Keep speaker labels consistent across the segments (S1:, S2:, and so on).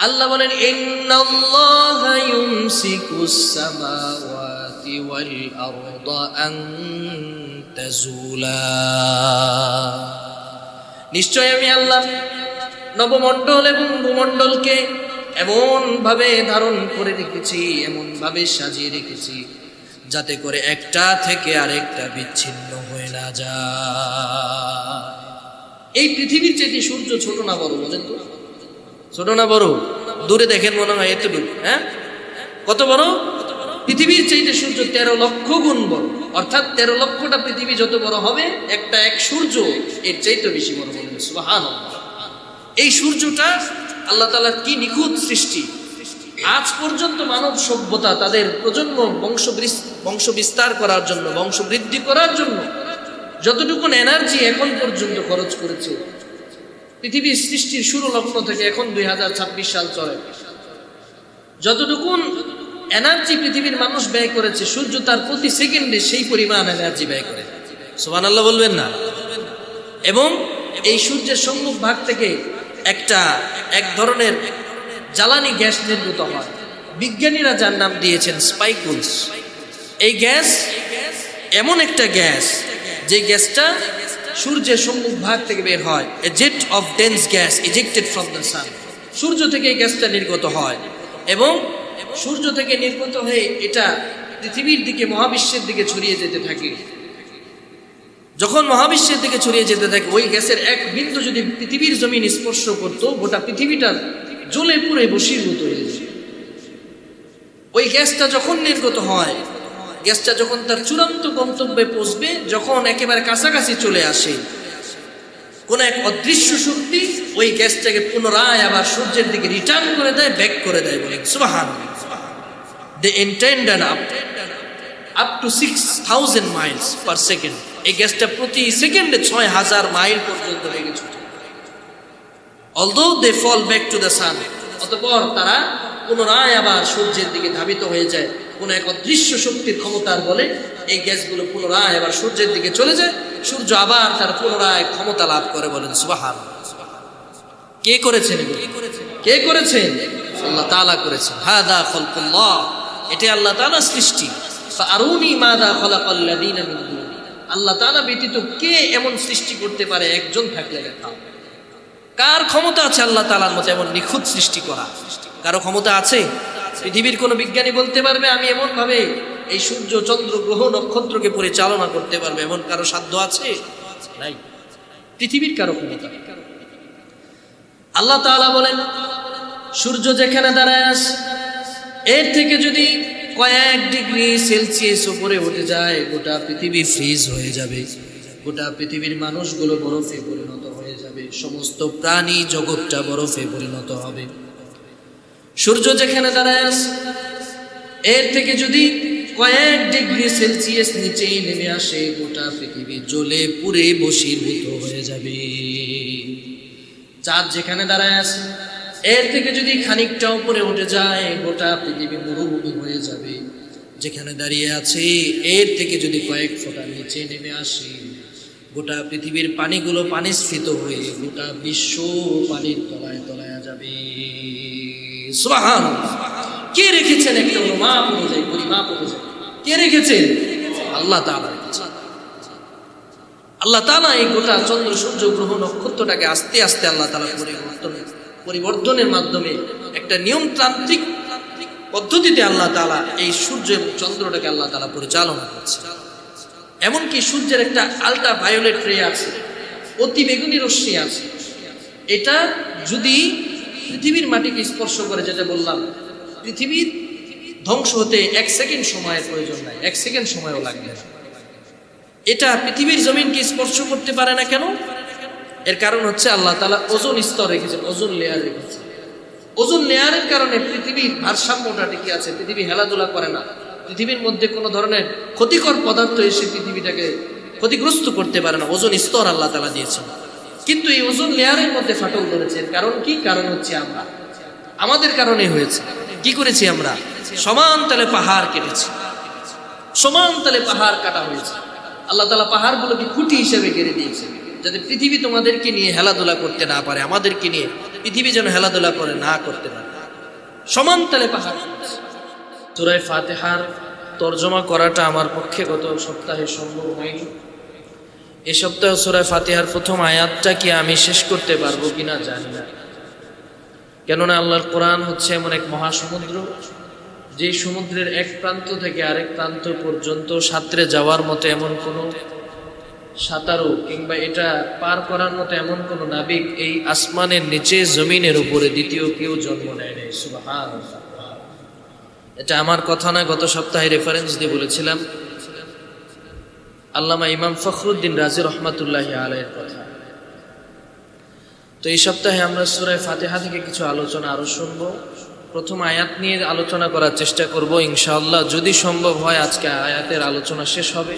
S1: আল্লাহ বলেন ইন্নাল্লাহা ইউমসিকুস সামাওয়াতি ওয়াল আরদা আন তাজুলা, নিশ্চয় আমি আল্লাহ নবমণ্ডল এবং ভূমণ্ডলকে এমন ভাবে ধারণ করে রেখেছি, এমন ভাবে সাজিয়ে রেখেছি যাতে করে একটা থেকে আরেকটা বিচ্ছিন্ন হয়ে না যায়। এই পৃথিবীর চেয়ে সূর্য ছোট না বড় বলেন তো? ছোট না বড়? দূরে দেখেন মনে হয় এতটুকু। হ্যাঁ, কত বড়? পৃথিবীর চাইতে সূর্য 13 লক্ষ গুণ বড়। অর্থাৎ 13 লক্ষটা পৃথিবী যত বড় হবে, একটা এক সূর্য এর চাইতে বেশি বড়। বলেন সুবহানাল্লাহ। এই সূর্যটা আল্লাহ তাআলার কি নিখুঁত সৃষ্টি। আজ পর্যন্ত মানব সভ্যতা তাদের প্রজন্ম বংশ বিস্তার করার জন্য, বংশ বৃদ্ধি করার জন্য যতটুকু এনার্জি এখন পর্যন্ত খরচ করেছে, পৃথিবীর সৃষ্টির শুরু লগ্ন থেকে এখন 2026 সাল চলে, যতটুকু এনার্জি পৃথিবীর মানুষ ব্যয় করেছে, সূর্য তার প্রতি সেকেন্ডে সেই পরিমাণ এনার্জি ব্যয় করে। সুবহানাল্লাহ বলবেন না? এবং এই সূর্যের সম্মুখ ভাগ থেকে এক ধরনের জ্বালানি গ্যাস নির্গত হয়। বিজ্ঞানীরা যার নাম দিয়েছেন স্পাইকুলস। এই গ্যাস এমন একটা গ্যাস, যে গ্যাসটা সূর্যের সম্মুখ ভাগ থেকে বের হয়। A jet of dense gas ejected from the sun. সূর্য থেকে এই গ্যাসটা নির্গত হয় এবং সূর্য থেকে নির্গত হয়ে এটা পৃথিবীর দিকে, মহাবিশ্বের দিকে ছড়িয়ে যেতে থাকে। যখন মহাবিশ্বের দিকে ছড়িয়ে যেতে থাকে, ওই গ্যাসের এক বিন্দু যদি পৃথিবীর জমিন স্পর্শ করতো, গোটা পৃথিবীটা জ্বলে পুড়ে বশীভূত হয়ে যায়। ওই গ্যাসটা যখন নির্গত হয়, গ্যাসটা যখন তার চূড়ান্ত গন্তব্যে পৌঁছবে, যখন একেবারে কাছাকাছি চলে আসে, কোন এক অদৃশ্য শক্তি ওই গ্যাসটাকে পুনরায় আবার সূর্যের দিকে রিটার্ন করে দেয়, ব্যাক করে দেয়। বলে সুবহানাল্লাহ। They intended up to 6000 miles per second. এই গ্যাসটা প্রতি সেকেন্ডে 6000 মাইল পর্যন্ত বেগে ছুটে। Although they fall back to the sun, অতঃপর তারা পুনরায় আবার সূর্যের দিকে ধাবিত হয়ে যায়। কোন এক অদৃশ্য শক্তির ক্ষমতার বলে এই গ্যাসগুলো পুনরায় আবার সূর্যের দিকে চলে যায়। সূর্য আবার তার পুনরায় ক্ষমতা লাভ করে। বলেন সুবহানাল্লাহ। কে করেছেন? কে করেছেন? আল্লাহ তাআলা করেছেন। হাদা খালকুল্লাহ, এটা আল্লাহ তাআলার সৃষ্টি। ফাআরুনি মাযা খালাকাল্লাযীনা মিন দুনি, আল্লাহ তাআলা ব্যতীত কে এমন সৃষ্টি করতে পারে? একজন থাকলে দেখাও। কার ক্ষমতা আছে আল্লাহ তাআলার মতো এমন নিখুঁত সৃষ্টি করা? কারো ক্ষমতা আছে? পৃথিবীর কোন বিজ্ঞানী বলতে পারবে আমি এমন ভাবে এই সূর্য, চন্দ্র, গ্রহ, নক্ষত্রকে পরিচালনা করতে পারবে? এমন কারো সাধ্য আছে? নাই। পৃথিবীর কারো ক্ষমতা। আল্লাহ তাআলা বলেন, সূর্য যেখানে দাঁড়ায় আছে, এর থেকে যদি কয়েক ডিগ্রি সেলসিয়াস উপরে উঠে যায়, গোটা পৃথিবী ফ্রিজ হয়ে যাবে। গোটা পৃথিবীর মানুষগুলো বরফে পরিণত হয়ে যাবে। সমস্ত প্রাণী জগৎটা বরফে পরিণত হবে। সূর্য যেখানে দাঁড়ায় আছে, এর থেকে যদি কয়েক ডিগ্রি সেলসিয়াস নিচে নেমে আসে, গোটা পৃথিবী জ্বলে পুড়ে বশীভূত হয়ে যাবে। চাঁদ যেখানে দাঁড়ায় আছে, এর থেকে যদি খানিকটা উপরে উঠে যায়, গোটা পৃথিবী মরুভূমি হয়ে যাবে। যেখানে দাঁড়িয়ে আছে, এর থেকে যদি কয়েক ফোঁটা নিচে নেমে আসে, গোটা পৃথিবীর পানিগুলো পানিস্ফীত হয়ে গোটা বিশ্ব পানির তলায় তলায় যাবে। সুবহানাল্লাহ। কে রেখেছেন একটা মাপ অনুযায়ী, পরিমাপ অনুযায়ী? কে রেখেছেন? আল্লাহ তাআলা রেখেছেন। আল্লাহ তাআলা এই গোটা চন্দ্র, সূর্য, গ্রহ, নক্ষত্রটাকে আস্তে আস্তে আল্লাহ তাআলা পরিবর্তনের মাধ্যমে একটা নিয়মতান্ত্রিক পদ্ধতিতে আল্লাহ তাআলা এই সূর্য এবং চন্দ্রটাকে আল্লাহ তাআলা পরিচালনা করছে। এমনকি সূর্যের একটা আলট্রা ভায়োলেট রে আছে, অতি বেগুনি রশ্মি আছে। এটা যদি পৃথিবীর মাটিকে স্পর্শ করে, যেটা বললাম, পৃথিবীর ধ্বংস হতে 1 সেকেন্ড সময়ের প্রয়োজন নাই, 1 সেকেন্ড সময়ও লাগবে না। এটা পৃথিবীর জমিনকে স্পর্শ করতে পারে না কেন? এর কারণ হচ্ছে আল্লাহ তাআলা ওজোন স্তর রেখেছেন, ওজোন লেয়ার রেখেছেন। ওজোন লেয়ারের কারণে পৃথিবীর ভারসাম্যটা টিকে আছে। পৃথিবী হেলাধুলা করে না। পৃথিবীর মধ্যে কোনো ধরনের ক্ষতিকর পদার্থ এসে পৃথিবীটাকে ক্ষতিগ্রস্ত করতে পারে না। ওজোন স্তর আল্লাহ তাআলা দিয়েছেন। কিন্তু এই ওজোন লেয়ারের মধ্যে ফাটল ধরেছে। কারণ কি? কারণ হচ্ছে আমরা, আমাদের কারণে হয়েছে। কি করেছি আমরা? সমান তালে পাহাড় কেটেছি, সমান তালে পাহাড় কাটা হয়েছে। আল্লাহ তাআলা পাহাড়গুলোকে খুঁটি হিসেবে কেড়ে দিয়েছে, যাতে পৃথিবী তোমাদেরকে নিয়ে হেলাধুলা করতে না পারে, আমাদেরকে নিয়ে পৃথিবী যেন হেলাধুলা করে না করতে পারে। সমান তালে পাহাড় শুনছি। সূরা ফাতিহার তর্জমা করাটা আমার পক্ষে গত সপ্তাহে সম্ভব হয়নি। এই সপ্তাহে সূরা ফাতিহার প্রথম আয়াতটা কি আমি শেষ করতে পারবো কিনা জানি না, কেননা আল্লাহর কোরআন হচ্ছে এমন এক মহাসমুদ্র, যে সমুদ্রের এক প্রান্ত থেকে আরেক প্রান্ত পর্যন্ত সাঁতরে যাওয়ার মতো এমন কোনো সাঁতারু কিংবা এটা পার করার মতো এমন কোনো নাবিক এই আসমানের নিচে জমিনের উপরে দ্বিতীয় কেউ জন্ম নেয় নাই। সুবহানাল্লাহ। এটা আমার কথা না, গত সপ্তাহে রেফারেন্স দিয়ে বলেছিলাম আল্লামা ইমাম ফখরুদ্দিন রাজি রহমাতুল্লাহি আলাইহির কথা। তো এই সপ্তাহে আমরা সূরা ফাতিহা থেকে কিছু আলোচনা আরো শুনবো। প্রথম আয়াত নিয়ে আলোচনা করার চেষ্টা করব ইনশাআল্লাহ। যদি সম্ভব হয় আজকে আয়াতের আলোচনা শেষ হবে,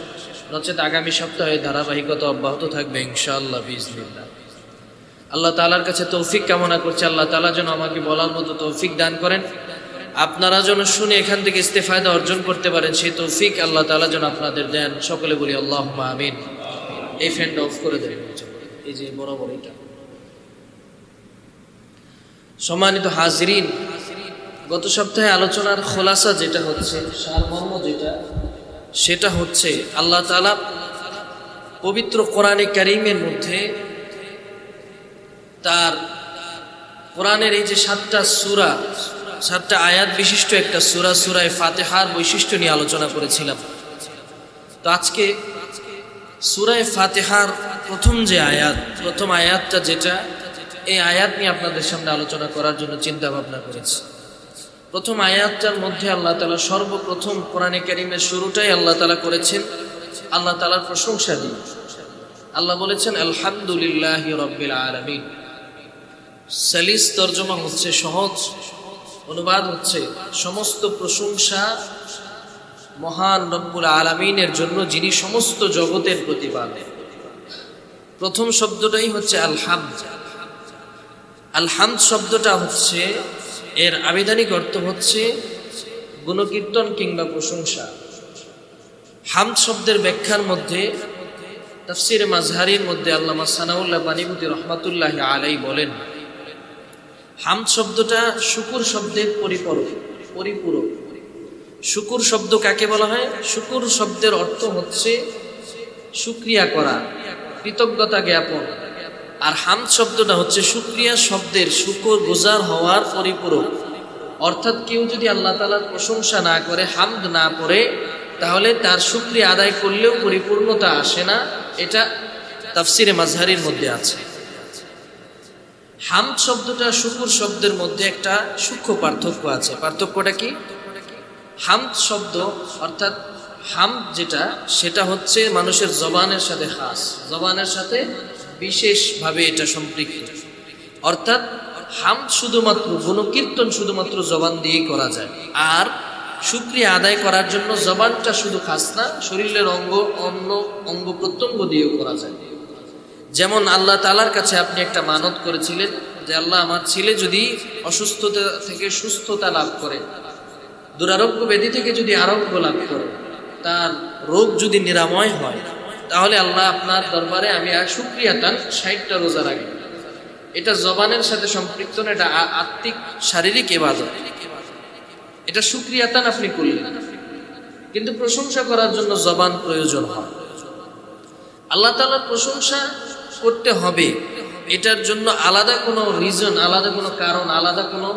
S1: নচেত আগামী সপ্তাহে ধারাবাহিকতা অব্যাহত থাকবে ইনশাআল্লাহ বিইজনিল্লাহ। আল্লাহ তাআলার কাছে তৌফিক কামনা করছি, আল্লাহ তাআলা যেন আমাকে বলার মতো তৌফিক দান করেন, আপনারা যেন শুনে এখান থেকে ইস্তেফায়দা অর্জন করতে পারেন, সেই তৌফিক আল্লাহ তাআলা যেন আপনাদের দেন। সকলে বলি আল্লাহুম্মা আমিন। এই ফ্যানটা অফ করে দেন, এই যে বরাবর এটা। সম্মানিত হাজিরিন, গত সপ্তাহে আলোচনার খোলাসা যেটা হচ্ছে, সারমর্ম যেটা, সেটা হচ্ছে আল্লাহ তাআলা পবিত্র কোরআনে কারীমের মধ্যে তার কোরআনের এই যে 7টা সূরা, 7টা আয়াত বিশিষ্ট একটা সূরা, সূরা ফাতিহার বৈশিষ্ট্য নিয়ে আলোচনা করেছিলাম। তো আজকে সূরা ফাতিহার প্রথম যে আয়াত, প্রথম আয়াতটা যেটা, এই আয়াত নিয়ে আপনাদের সামনে আলোচনা করার জন্য চিন্তা ভাবনা করেছি। প্রথম আয়াতটার মধ্যে আল্লাহ তাআলা সর্বপ্রথম কোরআনে কারীমের শুরুটাই আল্লাহ তাআলা করেছেন আল্লাহ তাআলার প্রশংসা দিয়ে। আল্লাহ বলেছেন আলহামদুলিল্লাহি রাব্বিল আলামিন। সালিস তরজমা হচ্ছে, সহজ অনুবাদ হচ্ছে সমস্ত প্রশংসা মহান রব্বুল আলামিনের জন্য, যিনি সমস্ত জগতের প্রতিপালক। প্রথম শব্দটাই হচ্ছে আলহামদ। আলহামদ শব্দটা হচ্ছে, এর আবিধানিক অর্থ হচ্ছে গুণকীর্তন কিংবা প্রশংসা। হামদ শব্দের ব্যাখ্যার মধ্যে তাফসিরে মাযহারির মধ্যে আল্লামা সানাউল্লাহ বানীপতি রহমাতুল্লাহি আলাইহি বলেন, হামদ শব্দটা শুকুর শব্দের পরিপূরক। শুকুর শব্দ কাকে বলা হয়? শুকুর শব্দের অর্থ হচ্ছে শুকরিয়া করা, কৃতজ্ঞতা জ্ঞাপন। আর হামদ শব্দটা হচ্ছে শুকরিয়া শব্দের শুকর গুজার হওয়ার পরিপূরক। অর্থাৎ কেউ যদি আল্লাহ তাআলার প্রশংসা না করে, হামদ না করে, তাহলে তার শুকরিয়া আদায় করলেও পরিপূর্ণতা আসে না। এটা তাফসিরে মাযহারির মধ্যে আছে। হামদ শব্দটা শুকুর শব্দের মধ্যে একটা সূক্ষ্ম পার্থক্য আছে। পার্থক্যটা কি? হামদ শব্দ অর্থাৎ হামদ যেটা, সেটা হচ্ছে মানুষের জবানের সাথে খাস, জবানের সাথে বিশেষভাবে এটা সম্পৃক্ত। অর্থাৎ হামদ শুধুমাত্র, গুণকীর্তন শুধুমাত্র জবান দিয়েই করা যায়। আর শুকরিয়া আদায় করার জন্য জবানটা শুধু খাস না, শরীরের অন্য অঙ্গ প্রত্যঙ্গ দিয়েও করা যায়। যেমন আল্লাহ তাআলার কাছে আপনি একটা মানত করেছিলেন যে আল্লাহ, আমার ছেলে যদি অসুস্থতা থেকে সুস্থতা লাভ করে, দুরারোগ্য ব্যাধি থেকে যদি আরোগ্য লাভ করে, তার রোগ যদি নিরাময় হয়, তাহলে আল্লাহ আপনার দরবারে আমি আর শুকরিয়াতান 60টা রোজা রাখি। এটা জবানের সাথে সম্পৃক্ত না, এটা আত্মিক শারীরিক ইবাদত। এটা শুকরিয়াতান আপনি করলেন, কিন্তু প্রশংসা করার জন্য জবান প্রয়োজন হয়। আল্লাহ তাআলার প্রশংসা করতে হবে, এটার জন্য আলাদা কোনো রিজন, আলাদা কোনো কারণ, আলাদা কোনো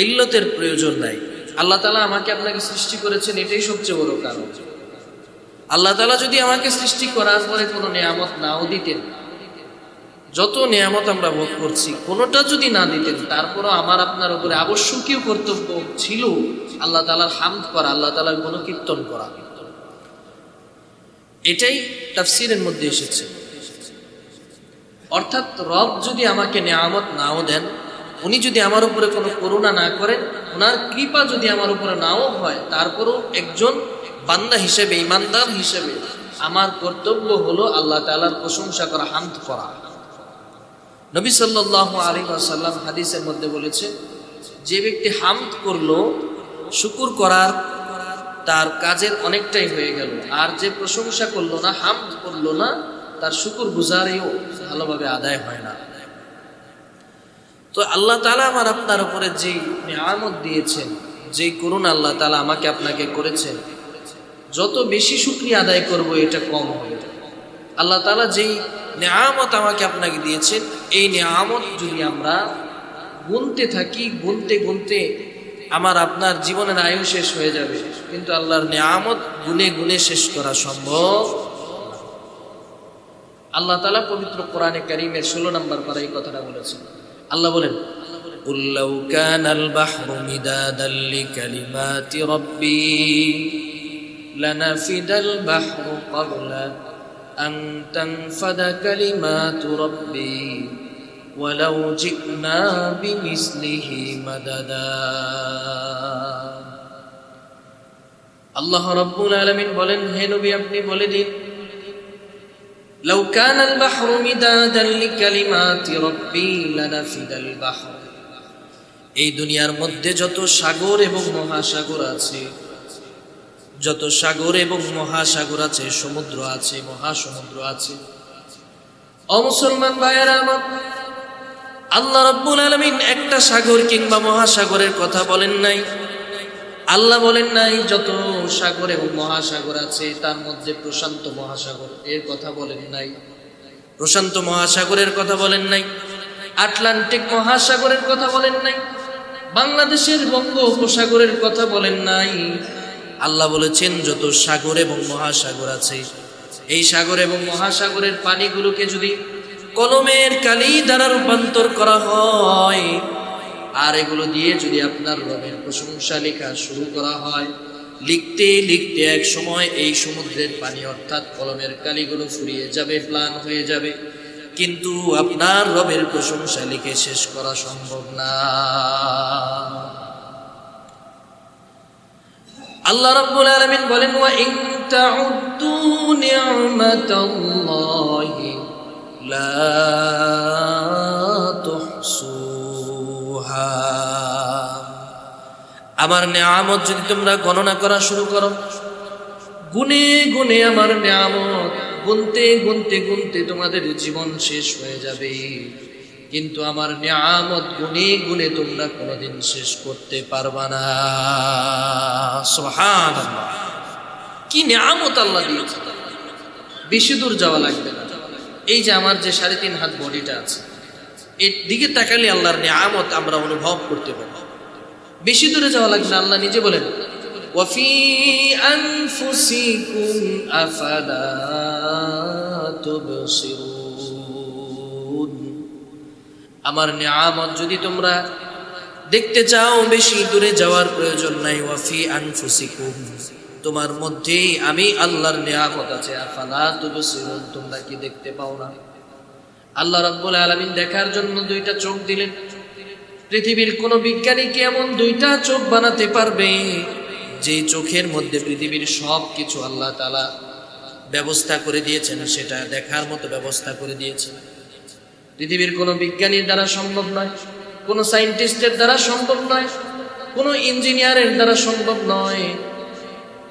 S1: ইল্লতের প্রয়োজন নাই। আল্লাহ তাআলা আমাকে আপনাকে সৃষ্টি করেছেন, এটাই সবচেয়ে বড় কারণ। আল্লাহ তাআলা যদি আমাকে সৃষ্টি করার পরে কোনো নিয়ামত নাও দিতেন, যত নিয়ামত আমরা ভোগ করছি, কোনোটা যদি না দিতেন, তারপরও আমার আপনার উপরে আবশ্যকীয় কর্তব্য ছিল আল্লাহ তাআলার হামদ করা, আল্লাহ তাআলার গুণকীর্তন করা। এটাই তাফসীরের মধ্যে এসেছে। অর্থাৎ রব যদি আমাকে নিয়ামত নাও দেন, উনি যদি আমার উপরে কোনো করুণা না করেন, ওনার কৃপা যদি আমার উপরে নাও হয়, তারপরও একজন বান্দা হিসেবে, ইমানদার হিসেবে আমার কর্তব্য হলো আল্লাহ তাআলার প্রশংসা করা, হামদ করা। নবী সাল্লাল্লাহু আলাইহি ওয়াসাল্লাম হাদিসের মধ্যে বলেছে, যে ব্যক্তি হামদ করলো, শুকর করার তার কাজের অনেকটাই হয়ে গেল। আর যে প্রশংসা করলো না, হামদ করলো না, তার শুকর গুজারিও ভালোভাবে আদায় হয় না। তো আল্লাহ তাআলা আমার আপনার উপরে যে নিয়ামত দিয়েছেন, যে করুণা আল্লাহ তাআলা আমাকে আপনাকে করেছেন, যত বেশি শুকরিয়া আদায় করব এটা কম হবে। আল্লাহ তাআলা যেই নিয়ামত আমাকে আপনাকে দিয়েছেন, এই নিয়ামত যদি আমরা গুনতে থাকি, গুনতে গুনতে আমার আপনার জীবনের আয়ু শেষ হয়ে যাবে, কিন্তু আল্লাহর নিয়ামত গুনে গুনে শেষ করা সম্ভব। আল্লাহ তাআলা পবিত্র কোরআনে কারীমের 16 নম্বর পারায় এই কথাটা বলেছেন। আল্লাহ বলেন, কুল লাউ কানাল বাহরু মিদাদাল লিকালিমাতি রাব্বি লানাফিদাল বাহরু ক্বাবলা আন তানফাদা কালিমাতু রাব্বি ওয়ালাউ জি'না বিমিসলিহি মাদাদা। আল্লাহ রাব্বুল আলামিন বলেন, হে নবী আপনি বলে দিন, লাউ কানাল বাহরু মিদাদান লিকালিমাতি রাব্বি লানাফিদাল বাহর। এই দুনিয়ার মধ্যে যত সাগর এবং মহাসাগর আছে, যত সাগর এবং মহাসাগর আছে, সমুদ্র আছে, মহাসমুদ্র আছে, ও মুসলমান ভাইয়েরা আমার, আল্লাহ রাব্বুল আলামিন একটা সাগর কিংবা মহাসাগরের কথা বলেন নাই। আল্লাহ বলেন নাই যত সাগর এবং মহাসাগর আছে তার মধ্যে প্রশান্ত মহাসাগর এর কথা বলেন নাই, প্রশান্ত মহাসাগরের কথা বলেন নাই, আটলান্টিক মহাসাগরের কথা বলেন নাই, বাংলাদেশের বঙ্গোপসাগরের কথা বলেন নাই। আল্লাহ বলেছেন যত সাগর এবং মহাসাগর আছে, এই সাগর এবং মহাসাগরের পানিগুলোকে যদি কলমের কালি দ্বারা রূপান্তর করা হয়, আর এগুলো দিয়ে যদি আপনার রবের প্রশংসা লেখা শুরু করা হয়, লিখতে লিখতে এক সময় এই সমুদ্রের পানি অর্থাৎ কলমের কালিগুলো ফুরিয়ে যাবে, প্লান হয়ে যাবে, কিন্তু আপনার রবের প্রশংসা লিখে শেষ করা সম্ভব না। আল্লাহ রাব্বুল আলামিন বলেন, ওয়া ইন তাউদ্দু নি'মাতাল্লাহি লা তুহসুহা। আমার নিয়ামত যদি তোমরা গণনা করা শুরু করো, গুনে গুনে আমার নিয়ামত গুনতে গুনতে গুনতে তোমাদের জীবন শেষ হয়ে যাবে, কিন্তু আমার নিয়ামত গুনে গুনে তোমরা কোনোদিন শেষ করতে পারবা না। সুবহানাল্লাহ, কি নিয়ামত আল্লাহ দিয়েছে, বেশি দূর যাওয়া লাগবে না। এই যে আমার যে 3.5 হাত বডিটা আছে, এর দিকে তাকালে আল্লাহর নিয়ামত আমরা অনুভব করতে পারবো, বেশি দূরে যাওয়া লাগবে না। আল্লাহ নিজে বলেন, ওয়াফি আনফুসিকুম আফালা তুবসিরুন। আমার নিয়ামত যদি তোমরা দেখতে চাও, বেশি দূরে যাওয়ার প্রয়োজন নাই। ওয়াফি আনফুসিকুম, তোমার মধ্যেই আমি আল্লাহর নিয়ামত আছে। আফালা তুবসিরুন, তোমরা কি দেখতে পাও না? আল্লাহ রাব্বুল আলামিন দেখার জন্য 2টা চোখ দিলেন। পৃথিবীর কোন বিজ্ঞানী কি এমন 2টা চোখ বানাতে পারবে যে চোখের মধ্যে পৃথিবীর সব কিছু আল্লাহ তাআলা ব্যবস্থা করে দিয়েছেন, সেটা দেখার মতো ব্যবস্থা করে দিয়েছেন? পৃথিবীর কোন বিজ্ঞানীর দ্বারা সম্ভব নয়, কোন সায়েন্টিস্টের দ্বারা সম্ভব নয়, কোন ইঞ্জিনিয়ারের দ্বারা সম্ভব নয়,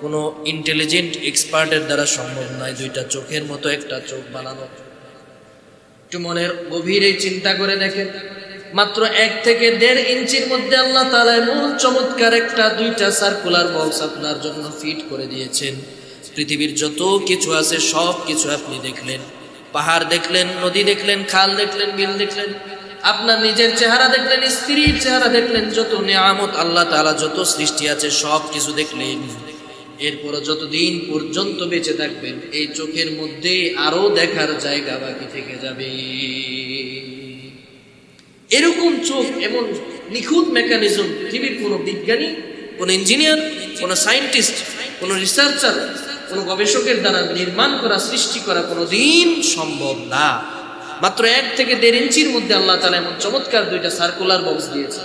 S1: কোন ইন্টেলিজেন্ট এক্সপার্টের দ্বারা সম্ভব নয় 2টা চোখের মতো একটা চোখ বানানো। একটু মনের গভীরে চিন্তা করে দেখেন, মাত্র 1 থেকে 1.5 ইঞ্চির মধ্যে আল্লাহ তাআলা এমন চমৎকার একটা 2টা সার্কুলার বক্স আপনার জন্য ফিট করে দিয়েছেন। পৃথিবীর যত কিছু আছে সব কিছু আপনি দেখলেন, পাহাড় দেখলেন, নদী দেখলেন, খাল দেখলেন, বিল দেখলেন, আপনার নিজের চেহারা দেখলেন, স্ত্রীর চেহারা দেখলেন, যত নিয়ামত আল্লাহ তাআলা যত সৃষ্টি আছে সব কিছু দেখলেন। এরপর যতদিন পর্যন্ত বেঁচে থাকবেন এই চোখের মধ্যে আরো দেখার জায়গা বাকি থেকে যাবে। এরকম চোখ, এমন নিখুঁত মেকানিজম পৃথিবীর কোনো বিজ্ঞানী, কোন ইঞ্জিনিয়ার, কোন সায়েন্টিস্ট, কোন রিসার্চার, কোন গবেষকের দ্বারা নির্মাণ করা, সৃষ্টি করা কোনোদিন সম্ভব না। মাত্র 1 থেকে 1.5 ইঞ্চির মধ্যে আল্লাহ তাআলা এমন চমৎকার 2টা সার্কুলার বক্স দিয়েছে,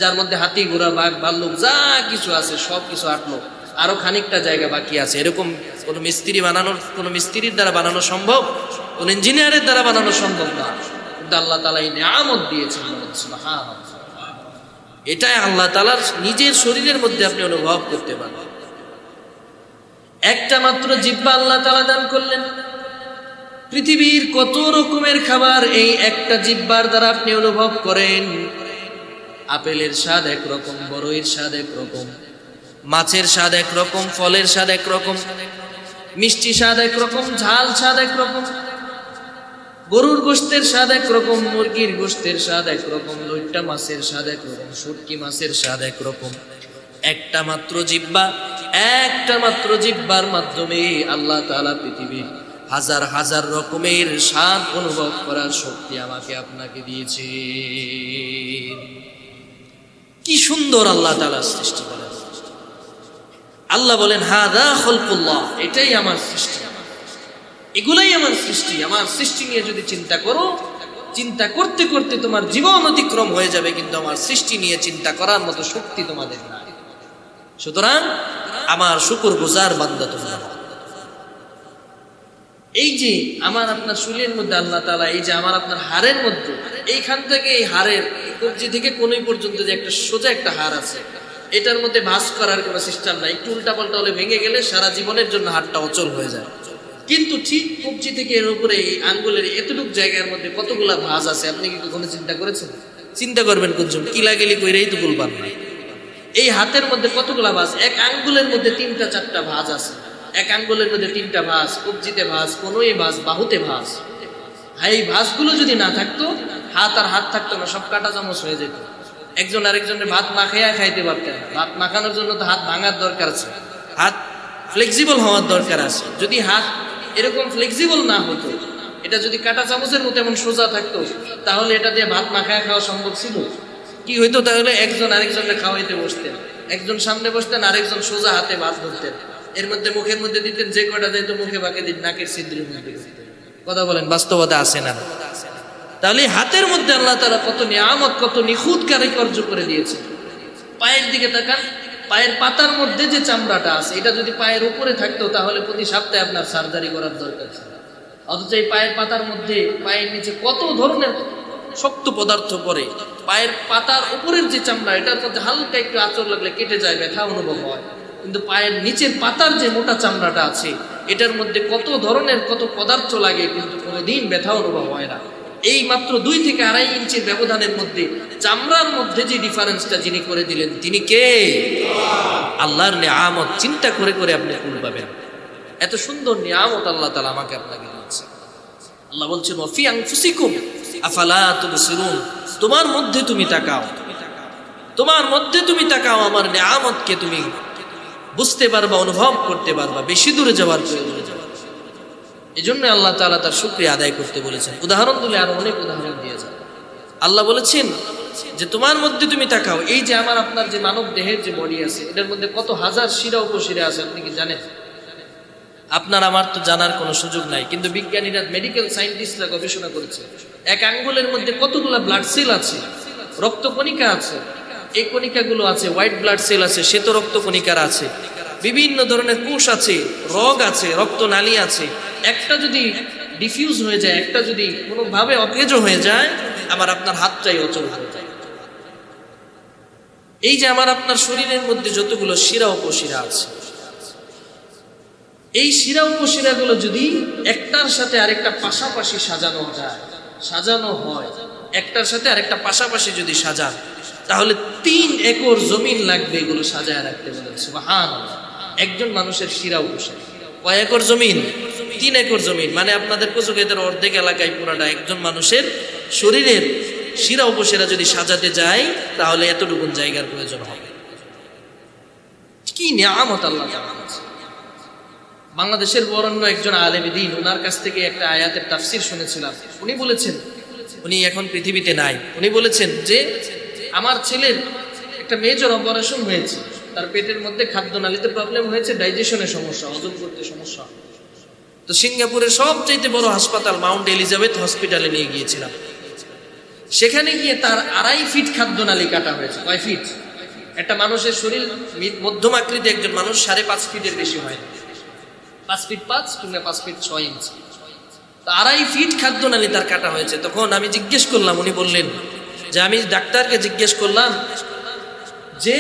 S1: যার মধ্যে হাতি, ঘোড়া, বাঘ, ভাল্লুক যা কিছু আছে সব কিছু আটলো, আরো খানিকটা জায়গা বাকি আছে। এরকম কোন মিস্ত্রির দ্বারা বানানো সম্ভব, কোন ইঞ্জিনিয়ারের দ্বারা বানানো সম্ভব না, কিন্তু আল্লাহ তাআলা এই নিয়ামত দিয়েছেন। সুবহানাল্লাহ, এটাই আল্লাহ তাআলার নিজের শরীরের মধ্যে আপনি অনুভব করতে পারবেন। একটা মাত্র জিহ্বা আল্লাহ তাআলা দান করলেন, পৃথিবীর কত রকমের খাবার এই একটা জিহ্বার দ্বারা আপনি অনুভব করেন। আপেলের স্বাদ একরকম, বড়ইয়ের স্বাদ একরকম, মাছের স্বাদ একরকম, ফলের স্বাদ একরকম, মিষ্টি স্বাদ একরকম, ঝাল স্বাদ একরকম, গরুর গোশতের স্বাদ একরকম, মুরগির গোশতের স্বাদ একরকম, লইট্টা মাছের স্বাদ একরকম, শুটকি মাছের স্বাদ একরকম। একটা মাত্র জিহ্বার মাধ্যমে আল্লাহ তাআলা পৃথিবীর হাজার হাজার রকমের স্বাদ অনুভব করার শক্তি আমাকে আপনাকে দিয়েছে। কি সুন্দর আল্লাহ তাআলার সৃষ্টি করেন। আল্লাহ বলেন হাযা খালকুল্লাহ, এটাই আমার সৃষ্টি, এগুলাই আমার সৃষ্টি। আমার সৃষ্টি নিয়ে যদি চিন্তা করো, চিন্তা করতে করতে তোমার জীবন অতিক্রম হয়ে যাবে, কিন্তু আমার সৃষ্টি নিয়ে চিন্তা করার মতো শক্তি তোমাদের নাই। সুতরাং আমার শুকরগুজার বান্দা তোমরা। এই যে আমার আপনার শরীরের মধ্যে আল্লাহ তাআলা, এই যে আমার আপনার হাড়ের মধ্যে, এইখান থেকে এই হাড়ের কবজি থেকে কোনই পর্যন্ত যে একটা সোজা একটা হাড় আছে, এটার মধ্যে ভাঁজ করার কোনো সিস্টেম নাই। একটু উল্টা পাল্টা হলে ভেঙে গেলে সারা জীবনের জন্য হাড়টা অচল হয়ে যায়। কিন্তু ঠিক কবজি থেকে এর উপরে এই আঙ্গুলের এতটুক জায়গার মধ্যে কতগুলা ভাঁজ আছে, আপনি কি কখনো চিন্তা করেছেন? চিন্তা করবেন কোনজন, কিলাগিলি কইরেই তো বলবার না। এই হাতের মধ্যে কতগুলা ভাঁজ, এক আঙ্গুলের মধ্যে 3টা 4টা ভাঁজ আছে, এক আঙ্গুলের মধ্যে 3টা ভাঁজ, কবজিতে ভাঁজ, কোনোই ভাঁজ, বাহুতে ভাঁজ। এই ভাঁজগুলো যদি না থাকতো, হাত আর হাত থাকতো না, সব কাটা চামচ হয়ে যেত। একজন আরেকজনের ভাত মাখাইয়া খাইতে পারতেন। ভাত মাখানোর জন্য তো হাত ভাঙার দরকার আছে, হাত ফ্লেক্সিবল হওয়ার দরকার আছে। যদি হাত এরকম ফ্লেক্সিবল না হতো, এটা যদি কাটা চামচের মতো এমন সোজা থাকতো, তাহলে এটা দিয়ে ভাত মাখায় খাওয়া সম্ভব ছিল? কি হইতো তাহলে? একজন আরেকজনকে খাওয়াইতে বসতেন, একজন সামনে বসতেন, আরেকজন সোজা হাতে ভাত ধরতেন, এর মধ্যে মুখের মধ্যে দিতেন, যে কয়টা যেত মুখে বাকি দিন নাকের ছিদ্রের মধ্যে দিতেন। কথা বলেন, বাস্তবতা আছে না? তাহলে হাতের মধ্যে আল্লাহ তাআলা কত নিয়ামত, কত নিখুঁত কারিকার্য করে দিয়েছে। পায়ের দিকে তাকান, পায়ের পাতার মধ্যে যে চামড়াটা আছে, এটা যদি পায়ের উপরে থাকতো তাহলে প্রতি সপ্তাহে আপনার সার্জারি করার দরকার ছিল। অথচ এই পায়ের পাতার মধ্যে, পায়ের নিচে কত ধরনের শক্ত পদার্থ পড়ে। পায়ের পাতার উপরের যে চামড়া, এটার মধ্যে হালকা একটু আঁচড় লাগলে কেটে যায়, ব্যথা অনুভব হয়। কিন্তু পায়ের নিচের পাতার যে মোটা চামড়াটা আছে, এটার মধ্যে কত ধরনের কত পদার্থ লাগে, কিন্তু কোনোদিন ব্যথা অনুভব হয় না। এই মাত্র 2 থেকে 2.5 ইঞ্চির ব্যবধানের মধ্যে চামড়ার মধ্যে যে ডিফারেন্সটা যিনি করে দিলেন, তিনি কে? আল্লাহর নিয়ামত চিন্তা করে করে আপনি কুল পাবেন। এত সুন্দর নিয়ামত আল্লাহ তাআলা আমাকে আপনাকে দিয়েছে। আল্লাহ বলছেন ওয়াফি আনফুসিকুম আফালা তুবসিরুন, তোমার মধ্যে তুমি তাকাও, তোমার মধ্যে তুমি তাকাও, আমার নিয়ামতকে তুমি বুঝতে পারবা, অনুভব করতে পারবা। বেশি দূরে যাওয়ার প্রয়োজন নেই। এই জন্য আল্লাহ তাআলা তার শুকরিয়া আদায় করতে বলেছেন। উদাহরণ দিলে আরো অনেক উদাহরণ দিয়ে যান। আল্লাহ বলেছেন যে তোমার মধ্যে তুমি তাকাও। এই যে আমার আপনার যে মানব দেহের যে বডি আছে, এটার মধ্যে কত হাজার শিরা উপশিরা আছে, আপনি কি জানেন? আপনার আমার তো জানার কোনো সুযোগ নাই, কিন্তু বিজ্ঞানীরা, মেডিকেল সায়েন্টিস্টরা গবেষণা করেছে, এক আঙ্গুলের মধ্যে কতগুলো ব্লাড সেল আছে, রক্তকণিকা আছে। এই কণিকাগুলো আছে, হোয়াইট ব্লাড সেল আছে, শ্বেত রক্তকণিকার আছে, বিভিন্ন ধরনের কোষ আছে, রগ আছে, রক্তনালী আছে। একটা যদি ডিফিউজ হয়ে যায়, একটা যদি কোনোভাবে অকেজ হয়ে যায়, আমার আপনার হাতটাই অচল হয়ে যায়। এই যে আমার আপনার শরীরের মধ্যে যতগুলো শিরা উপশিরা আছে, এই শিরা উপশিরাগুলো যদি একটার সাথে আরেকটা পাশাপাশি সাজানো যায়, সাজানো হয়, একটার সাথে আরেকটা পাশাপাশি যদি সাজান, তাহলে 3 একর জমিন লাগবে এগুলো সাজায় রাখতে। বলেন সুবহানাল্লাহ। একজন মানুষের শিরা উপশিরা কয় একর জমিন? 3 একর জমিন। মানে আপনাদের কচুক্ষেতের অর্ধেক এলাকায় পুরাটা একজন মানুষের শরীরের শিরা উপশিরা যদি সাজাতে যায়, তাহলে এতটুকুন জায়গার প্রয়োজন হবে। কি নিয়ামত আল্লাহ তাআলা। বাংলাদেশের বরেণ্য একজন আলেম দ্বীন, ওনার কাছ থেকে একটা আয়াতের তাফসীর শুনেছিলাম। উনি বলেছেন, উনি এখন পৃথিবীতে নাই, উনি বলেছেন যে আমার ছেলের একটা মেজর অপারেশন হয়েছে, তার পেটের মধ্যে খাদ্যনালীতে প্রবলেম হয়েছে, ডাইজেশনের সমস্যা, হজম করতে সমস্যা। তো সিঙ্গাপুরের সবচেয়ে বড় হাসপাতাল মাউন্ট এলিজাবেথ হসপিটালে নিয়ে গিয়েছিলাম। সেখানে গিয়ে তার 2.5 ফিট খাদ্যনালী কাটা হয়েছে। কয় ফিট? একটা মানুষের শরীর মধ্যম আকৃতি, একজন মানুষ 5.5 ফিটের বেশি হয় না, 5 ফিট 5 কিংবা 5 ফিট 6 ইঞ্চি। তো 2.5 ফিট খাদ্যনালী তার কাটা হয়েছে। তখন আমি জিজ্ঞেস করলাম, উনি বললেন যে আমি ডাক্তারকে জিজ্ঞেস করলাম যে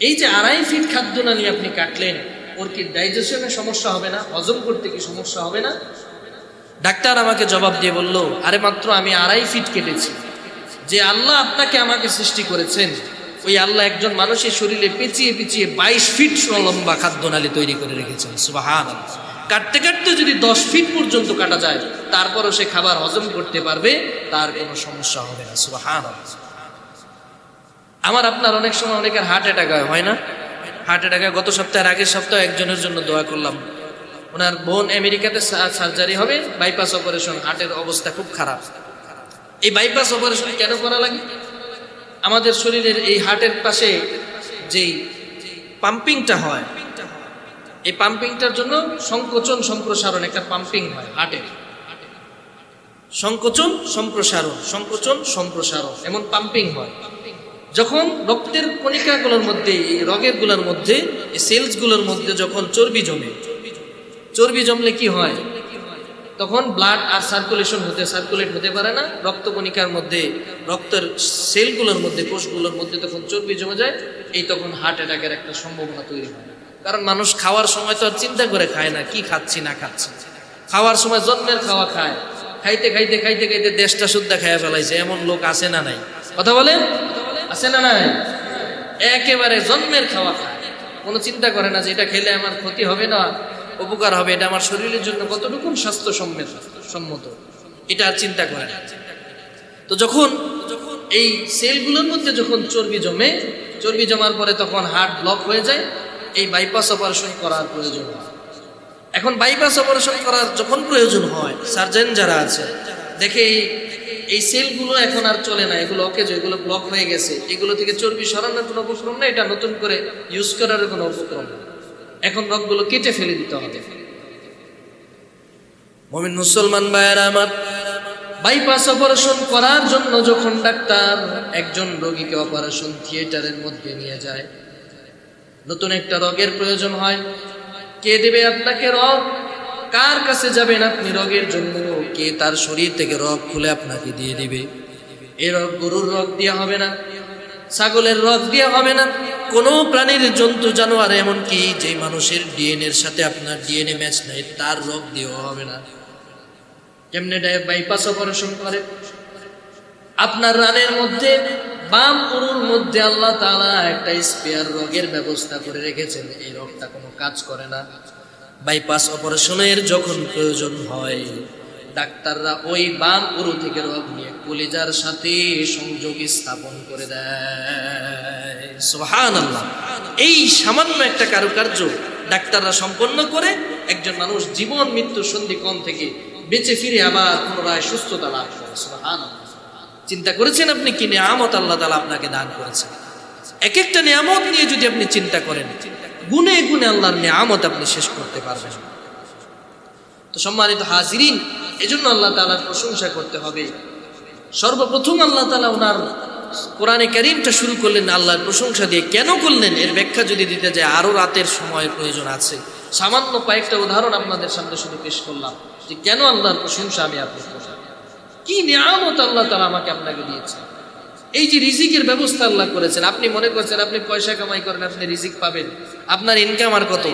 S1: এই যে 2.5 ফিট খাদ্যনালী আপনি কাটলেন, ওর কি ডাইজেশনের সমস্যা হবে না? হজম করতে কি সমস্যা হবে না? ডাক্তার আমাকে জবাব দিয়ে বলল, আরে মাত্র আমি 2.5 ফিট কেটেছি, যে আল্লাহ আপনাকে আমাকে সৃষ্টি করেছেন, ওই আল্লাহ একজন মানুষের শরীরে পেঁচিয়ে পেঁচিয়ে 22 ফিট লম্বা খাদ্যনালী তৈরি করে রেখেছেন। সুবহানাল্লাহ। কাটতে কাটতে যদি 10 ফিট পর্যন্ত কাটা যায়, তারপরও সে খাবার হজম করতে পারবে, তার কোনো সমস্যা হবে না। সুবহানাল্লাহ। আমার আপনার অনেক সময় অনেকের হার্ট অ্যাটাক হয় না? হার্ট অ্যাটাক গত সপ্তাহের আগের সপ্তাহে একজনের জন্য দোয়া করলাম। ওনার বোন আমেরিকাতে সার্জারি হবে, বাইপাস অপারেশন, হার্টের অবস্থা খুব খারাপ। এই বাইপাস অপারেশন কেন করা লাগে? আমাদের শরীরের এই হার্টের পাশে যেই পাম্পিংটা হয়, এই পাম্পিংটার জন্য সংকোচন সম্প্রসারণ একটা পাম্পিং হয় হার্টের। সংকোচন সম্প্রসারণ, সংকোচন সম্প্রসারণ এমন পাম্পিং হয়। যখন রক্তের কণিকাগুলোর মধ্যে, এই রগেরগুলোর মধ্যে, এই সেলসগুলোর মধ্যে যখন চর্বি জমে, চর্বি জমলে কি হয়? তখন ব্লাড আর সার্কুলেট হতে পারে না। রক্ত কণিকার মধ্যে, রক্তের সেলগুলোর মধ্যে, কোষগুলোর মধ্যে তখন চর্বি জমে যায়। এই তখন হার্ট অ্যাটাকের একটা সম্ভাবনা তৈরি হয়। কারণ মানুষ খাওয়ার সময় তো আর চিন্তা করে খায় না কি খাচ্ছি না খাচ্ছি। খাওয়ার সময় জন্মের খাওয়া খায়, খাইতে খাইতে খাইতে খাইতে দেশটা শুদ্ধা খাইয়া ফেলাইছে, এমন লোক আছে না নাই? কথা বলেন, আছে না নাই? একেবারে জন্মের খাওয়া খায়, কোনো চিন্তা করে না যে এটা খেলে আমার ক্ষতি হবে না, উপকার হবে, এটা আমার শরীরের জন্য কতটুকু স্বাস্থ্যসম্মত, এটা আর চিন্তা করে না। তো যখন এই সেলগুলোর মধ্যে যখন চর্বি জমে, চর্বি জমার পরে তখন হার্ট ব্লক হয়ে যায়, এই বাইপাস অপারেশন করার প্রয়োজন হয়। এখন বাইপাস অপারেশন করার যখন প্রয়োজন হয়, সার্জন যারা আছে দেখে এই সেলগুলো এখন আর চলে না, এগুলো অকেজ, এগুলো ব্লক হয়ে গেছে, এগুলো থেকে চর্বি সরানোর কোনো উপক্রম না, এটা নতুন করে ইউজ করার কোনো উপক্রম না। এখন রগগুলো কেটে ফেলে দিতে হবে। মুমিন মুসলমান ভাইয়েরা আমার, বাইপাস অপারেশন করার জন্য যখন ডাক্তার একজন রোগীকে অপারেশন থিয়েটারের মধ্যে নিয়ে যায়, নতুন একটা রগের প্রয়োজন হয়। কে দেবে আপনাকে রগ? কার কাছে যাবেন আপনি রগের জন্য? কে তার শরীর থেকে রগ খুলে আপনাকে দিয়ে দিবে? এই রগ গরুর রগ দিয়ে হবে না, ছাগলের রগ দিয়ে হবে না, কোনো প্রাণীর, জন্তু, জানোয়ার, এমনকি যে মানুষের ডিএনএর সাথে আপনার ডিএনএ ম্যাচ নাই, তার রগ দিয়েও হবে না। কেমনে বাইপাস অপারেশন করে? আপনার রানের মধ্যে, বাম উরুর মধ্যে আল্লাহ তাআলা একটা স্পেয়ার রগের ব্যবস্থা করে রেখেছেন। এই রগটা কোনো কাজ করে না। বাইপাস অপারেশনের যখন প্রয়োজন হয়, ডাক্তাররা ওই বাম উরু থেকে রগ নিয়ে কলিজার সাথে সংযোগ স্থাপন করে দেয়। সুবহানাল্লাহ। এই সামান্য একটা কারুকার্য ডাক্তাররা সম্পন্ন করে একজন মানুষ জীবন মৃত্যু সন্ধিক্ষণ থেকে বেঁচে ফিরে আবার পুনরায় সুস্থতা লাভ করে। সুবহানাল্লাহ। চিন্তা করেছেন আপনি কি নিয়ামত আল্লাহ তাআলা আপনাকে দান করেছেন? এক একটা নিয়ামত নিয়ে যদি আপনি চিন্তা করেন, গুণে গুণে আল্লাহর নিয়ামত আপনি শেষ করতে পারবেন। তো সম্মানিত হাজিরিন, এজন্য আল্লাহ তাআলার প্রশংসা করতে হবে। সর্বপ্রথম আল্লাহ তাআলা ওনার কোরআনে কারীমটা শুরু করলেন আল্লাহর প্রশংসা দিয়ে। কেন করলেন এর ব্যাখ্যা যদি দিতে যায় আরো রাতের সময়ের প্রয়োজন আছে। সামান্য কয়েকটা উদাহরণ আপনাদের সামনে শুধু পেশ করলাম যে কেন আল্লাহর প্রশংসা আমি আপনি করব। কি নিয়ামত আল্লাহ তাআলা আমাকে আপনাকে দিয়েছেন। এই যে রিজিকের ব্যবস্থা আল্লাহ করেছেন, আপনি মনে করছেন আপনি পয়সা কামাই করেন আপনি রিজিক পাবেন, আপনার ইনকাম আর কত?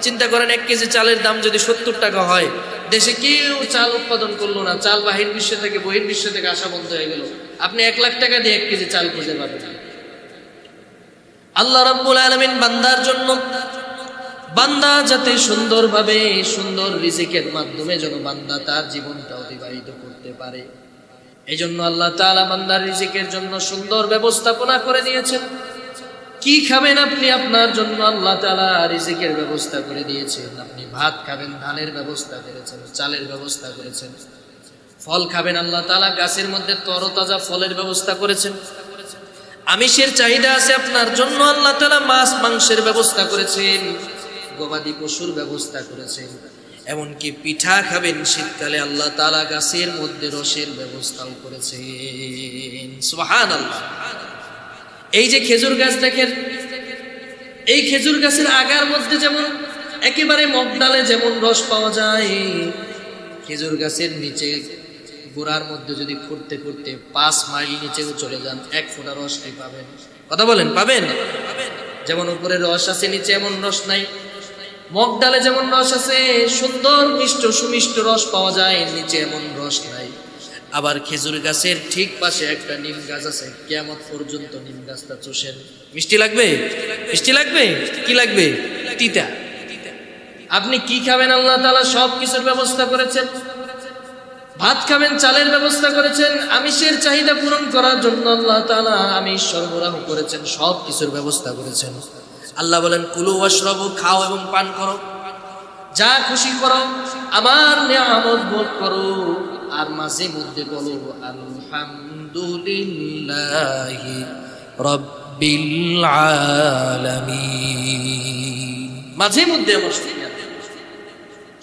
S1: চিন্তা করেন 1 কেজি চালের দাম যদি 70 টাকা হয়, দেশে কেউ চাল উৎপাদন করলো না, চাল বাহির বিশ্ব থেকে বহির্বিশ্ব থেকে আসা বন্ধ হয়ে গেল, আপনি 1 লাখ টাকা দিয়ে 1 কেজি চাল খুঁজে পাবেন। আল্লাহ রাব্বুল আলামিন বান্দার জন্য, বান্দা যাতে সুন্দরভাবে সুন্দর রিজিকের মাধ্যমে যেন বান্দা তার জীবনটা অতিবাহিত করতে পারে, এই জন্য আল্লাহ তাআলা বান্দার রিজিকের জন্য সুন্দর ব্যবস্থাপনা করে দিয়েছেন। কি খাবেন আপনি, আপনার জন্য আল্লাহ তাআলা রিজিকের ব্যবস্থা করে দিয়েছেন। আপনি ভাত খাবেন, ধানের ব্যবস্থা করেছেন, চালের ব্যবস্থা করেছেন। ফল খাবেন, আল্লাহ তাআলা গাছের মধ্যে তরতাজা ফলের ব্যবস্থা করেছেন। আমিষের চাহিদা আছে আপনার জন্য, আল্লাহ তাআলা মাছ মাংসের ব্যবস্থা করেছেন, গবাদি পশুর ব্যবস্থা করেছেন। এমনকি পিঠা খাবেন শীতকালে, আল্লাহ তাআলা গাছের মধ্যে রসের ব্যবস্থাও করেছেন। সুবহানাল্লাহ। এই যে খেজুর গাছ দেখেন, এই খেজুর গাছের আগার মধ্যে যেমন একেবারে মগডালে যেমন রস পাওয়া যায়, খেজুর গাছের নিচে গোড়ার মধ্যে যদি ফুটতে ফুটতে 5 মাইল নিচেও চলে যান, 1 ফোঁটা রস কি পাবেন? কথা বলেন, পাবেন? যেমন উপরে রস আছে, নিচে এমন রস নাই। মগডালে যেমন রস আছে, সুন্দর মিষ্ট সুমিষ্ট রস পাওয়া যায়, নিচে এমন রস নাই। আবার খেজুর গাছের ঠিক পাশে একটা নিম গাছ আছে, কিয়ামত পর্যন্ত নিম গাছটা চষেন। মিষ্টি লাগবে? মিষ্টি লাগবে? কি লাগবে? তিতা। আপনি কি খাবেন? আল্লাহ তাআলা সব কিছুর ব্যবস্থা করেছেন। ভাত খাবেন, চালের ব্যবস্থা করেছেন। আমিষের চাহিদা পূরণ করার জন্য আল্লাহ তাআলা আমিষ সরবরাহ করেছেন, সব কিছুর ব্যবস্থা করেছেন। আল্লাহ বলেন কুলু ওয়াশরাবু, খাও এবং পান করো, যা খুশি করো, আমার নিয়ামত ভোগ করো, আর মাঝে মধ্যে বলো আলহামদুলিল্লাহি রাব্বিল আলামিন। মাঝে মধ্যে আমার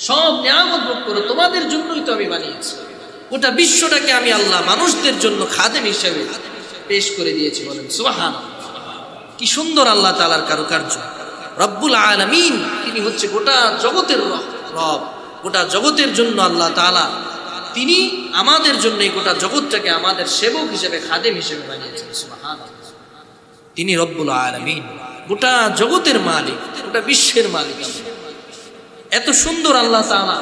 S1: সব নিয়ামত ভোগ করো, তোমাদের জন্যই তো আমি বানিয়েছি। গোটা বিশ্বটাকে আমি আল্লাহ মানুষদের জন্য খাদেম হিসেবে পেশ করে দিয়েছি। বলেন সুবহানাল্লাহ। কি সুন্দর আল্লাহ তাআলার কারুকার্য। রব্বুল আলামিন, তিনি হচ্ছে গোটা জগতের রব। গোটা জগতের জন্য আল্লাহ তাআলা তিনি আমাদের জন্য এই গোটা জগৎটাকে আমাদের সেবক হিসেবে, খাদেম হিসেবে বানিয়েছেন। সুবহানাল্লাহ। তিনি রব্বুল আলামিন, গোটা জগতের মালিক, গোটা বিশ্বের মালিক। এত সুন্দর আল্লাহ তাআলা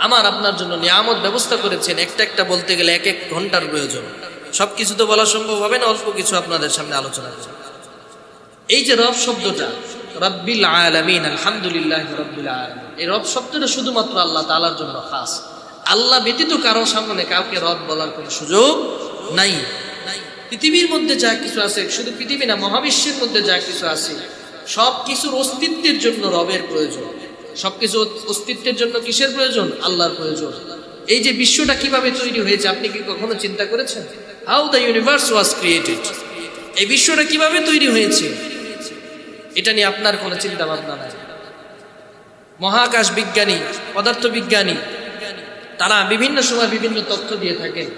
S1: আমার আপনার জন্য নিয়ামত ব্যবস্থা করেছেন। একটা একটা বলতে গেলে এক এক ঘন্টার প্রয়োজন। সবকিছু তো বলা সম্ভব হবে না, অল্প কিছু আপনাদের সামনে আলোচনা করব। এই যে রব শব্দটা, রব্বিল আলামিন, আলহামদুলিল্লাহি রাব্বিল আলামিন, এই রব শব্দটা শুধুমাত্র আল্লাহ তাআলার জন্য খাস। আল্লাহ ব্যতীত কারো সামনে কাউকে রব বলার কোনো সুযোগ নাই। পৃথিবীর মধ্যে যা কিছু আছে, শুধু পৃথিবী না, মহাবিশ্বের মধ্যে যা কিছু আছে, সব কিছুর অস্তিত্বের জন্য রবের প্রয়োজন। সবকিছু অস্তিত্বের জন্য কিসের প্রয়োজন? আল্লাহর প্রয়োজন। এই যে বিশ্বটা কিভাবে তৈরি হয়েছে, আপনি কি কখনো চিন্তা করেছেন? How the universe was created. এই বিশ্বটা কিভাবে তৈরি হয়েছে, এটা নিয়ে আপনার কোনো চিন্তা ভাবনা নাই। মহাকাশ বিজ্ঞানী, পদার্থ বিজ্ঞানী, তারা বিভিন্ন সময় বিভিন্ন তথ্য দিয়ে থাকেন।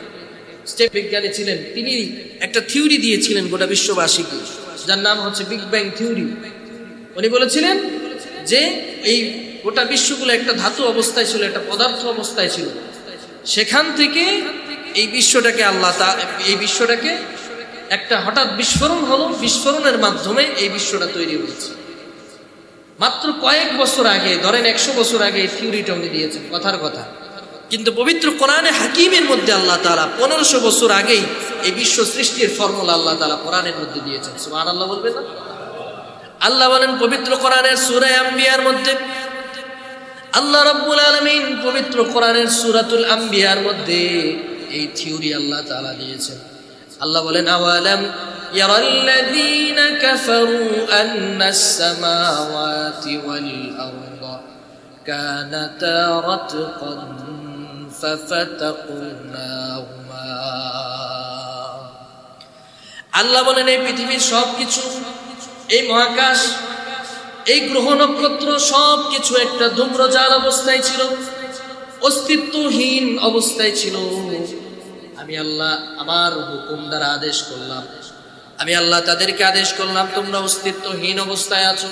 S1: স্টেপ বিজ্ঞানী ছিলেন, তিনি একটা থিওরি দিয়েছিলেন গোটা বিশ্ববাসীকে, যার নাম হচ্ছে বিগ ব্যাং থিওরি। উনি বলেছিলেন যে এই গোটা বিশ্বগুলো একটা ধাতু অবস্থায় ছিল, একটা পদার্থ অবস্থায় ছিল। সেখান থেকে এই বিশ্বটাকে একটা হঠাৎ বিস্ফোরণ হলো, বিস্ফোরণের মাধ্যমে এই বিশ্বটা তৈরি হয়েছে। মাত্র কয়েক বছর আগে, ধরেন 100 বছর আগে এই থিওরিটা উনি দিয়েছেন, কথার কথা। কিন্তু পবিত্র কোরআনে হাকিমের মধ্যে আল্লাহ তাআলা 1500 বছর আগেই এই বিশ্ব সৃষ্টির ফর্মুলা আল্লাহ তাআলা কোরআনের মধ্যে দিয়েছেন। সুবহানাল্লাহ বলবেন না? আল্লাহ বলেন পবিত্র কোরআনের সূরা আম্বিয়ার মধ্যে, আল্লাহ রাব্বুল আলামিন পবিত্র কোরআনের সূরাতুল আম্বিয়ার মধ্যে এই থিওরি আল্লাহ তাআলা দিয়েছেন। আল্লাহ বলেন আওয়ালাম ইয়ারাল্লাযীনা কাফারু আন্নাস সামাওয়াতি ওয়াল আরদা কানাতা রাতকান ফাফাতাকনাহুমা। আল্লাহ বলেন এই পৃথিবীর সবকিছু, এই মহাকাশ, এই গ্রহ নক্ষত্র, সব কিছু একটা ধূম্রজাল অবস্থায় ছিল, অস্তিত্বহীন অবস্থায় ছিল। আমি আল্লাহ আমার হুকুম দ্বারা আদেশ করলাম, আমি আল্লাহ তাদেরকে আদেশ করলাম তোমরা অস্তিত্বহীন অবস্থায় আছো,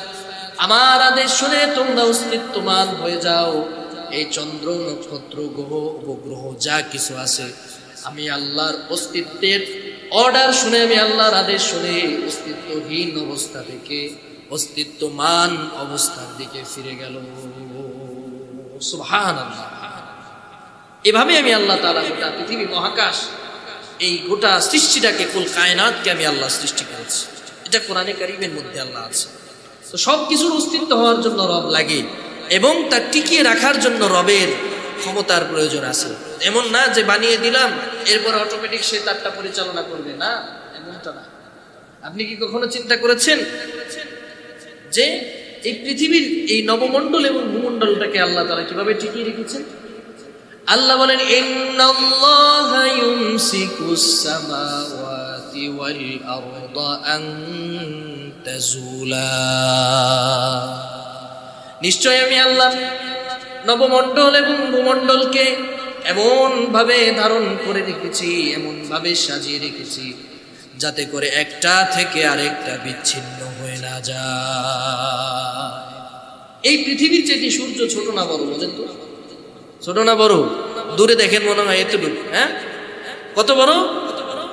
S1: আমার আদেশ শুনে তোমরা অস্তিত্বমান হয়ে যাও। এই চন্দ্র, নক্ষত্র, গ্রহ, উপগ্রহ যা কিছু আছে, আমি আল্লাহর অস্তিত্বের অর্ডার শুনে, আমি আল্লাহর আদেশ শুনে অস্তিত্বহীন অবস্থা থেকে অস্তিত্বমান অবস্থার দিকে ফিরে গেল। সুবহানাল্লাহ। এভাবে আমি আল্লাহ তাআলা গোটা পৃথিবী, মহাকাশ, এই গোটা সৃষ্টিটাকে, কুল কায়নাতকে আমি আল্লাহ সৃষ্টি করেছি। এটা কোরআনে কারীমের মধ্যে আল্লাহ আছে। তো সব কিছুর অস্তিত্ব হওয়ার জন্য রব লাগে এবং তা টিকিয়ে রাখার জন্য রবের ক্ষমতার প্রয়োজন আছে। এমন না যে বানিয়ে দিলাম এরপর অটোমেটিক সে তারটা পরিচালনা করবে, না, এমনটা না। আপনি কি কখনো চিন্তা করেছেন যে এই পৃথিবীর এই নবমণ্ডল এবং ভূমণ্ডলটাকে আল্লাহ তাআলা কিভাবে টিকিয়ে রেখেছেন? আল্লাহ বলেন ইন্নাল্লাহা ইউমসিকুস সামাওয়াতি ওয়াল আরদা আন তাজুলা। নিশ্চয় আমি আল্লাহ নবমণ্ডল এবং ভূমণ্ডলকে এমন ভাবে ধারণ করে রেখেছি, এমন ভাবে সাজিয়ে রেখেছি, যাতে করে একটা থেকে আরেকটা বিচ্ছিন্ন হয়ে না যায়। এই পৃথিবীর চেয়ে সূর্য ছোট না বড় বলেন তো? ছোট না বড়? দূরে দেখেন মনে হয় এতটুকু। হ্যাঁ, কত বড়?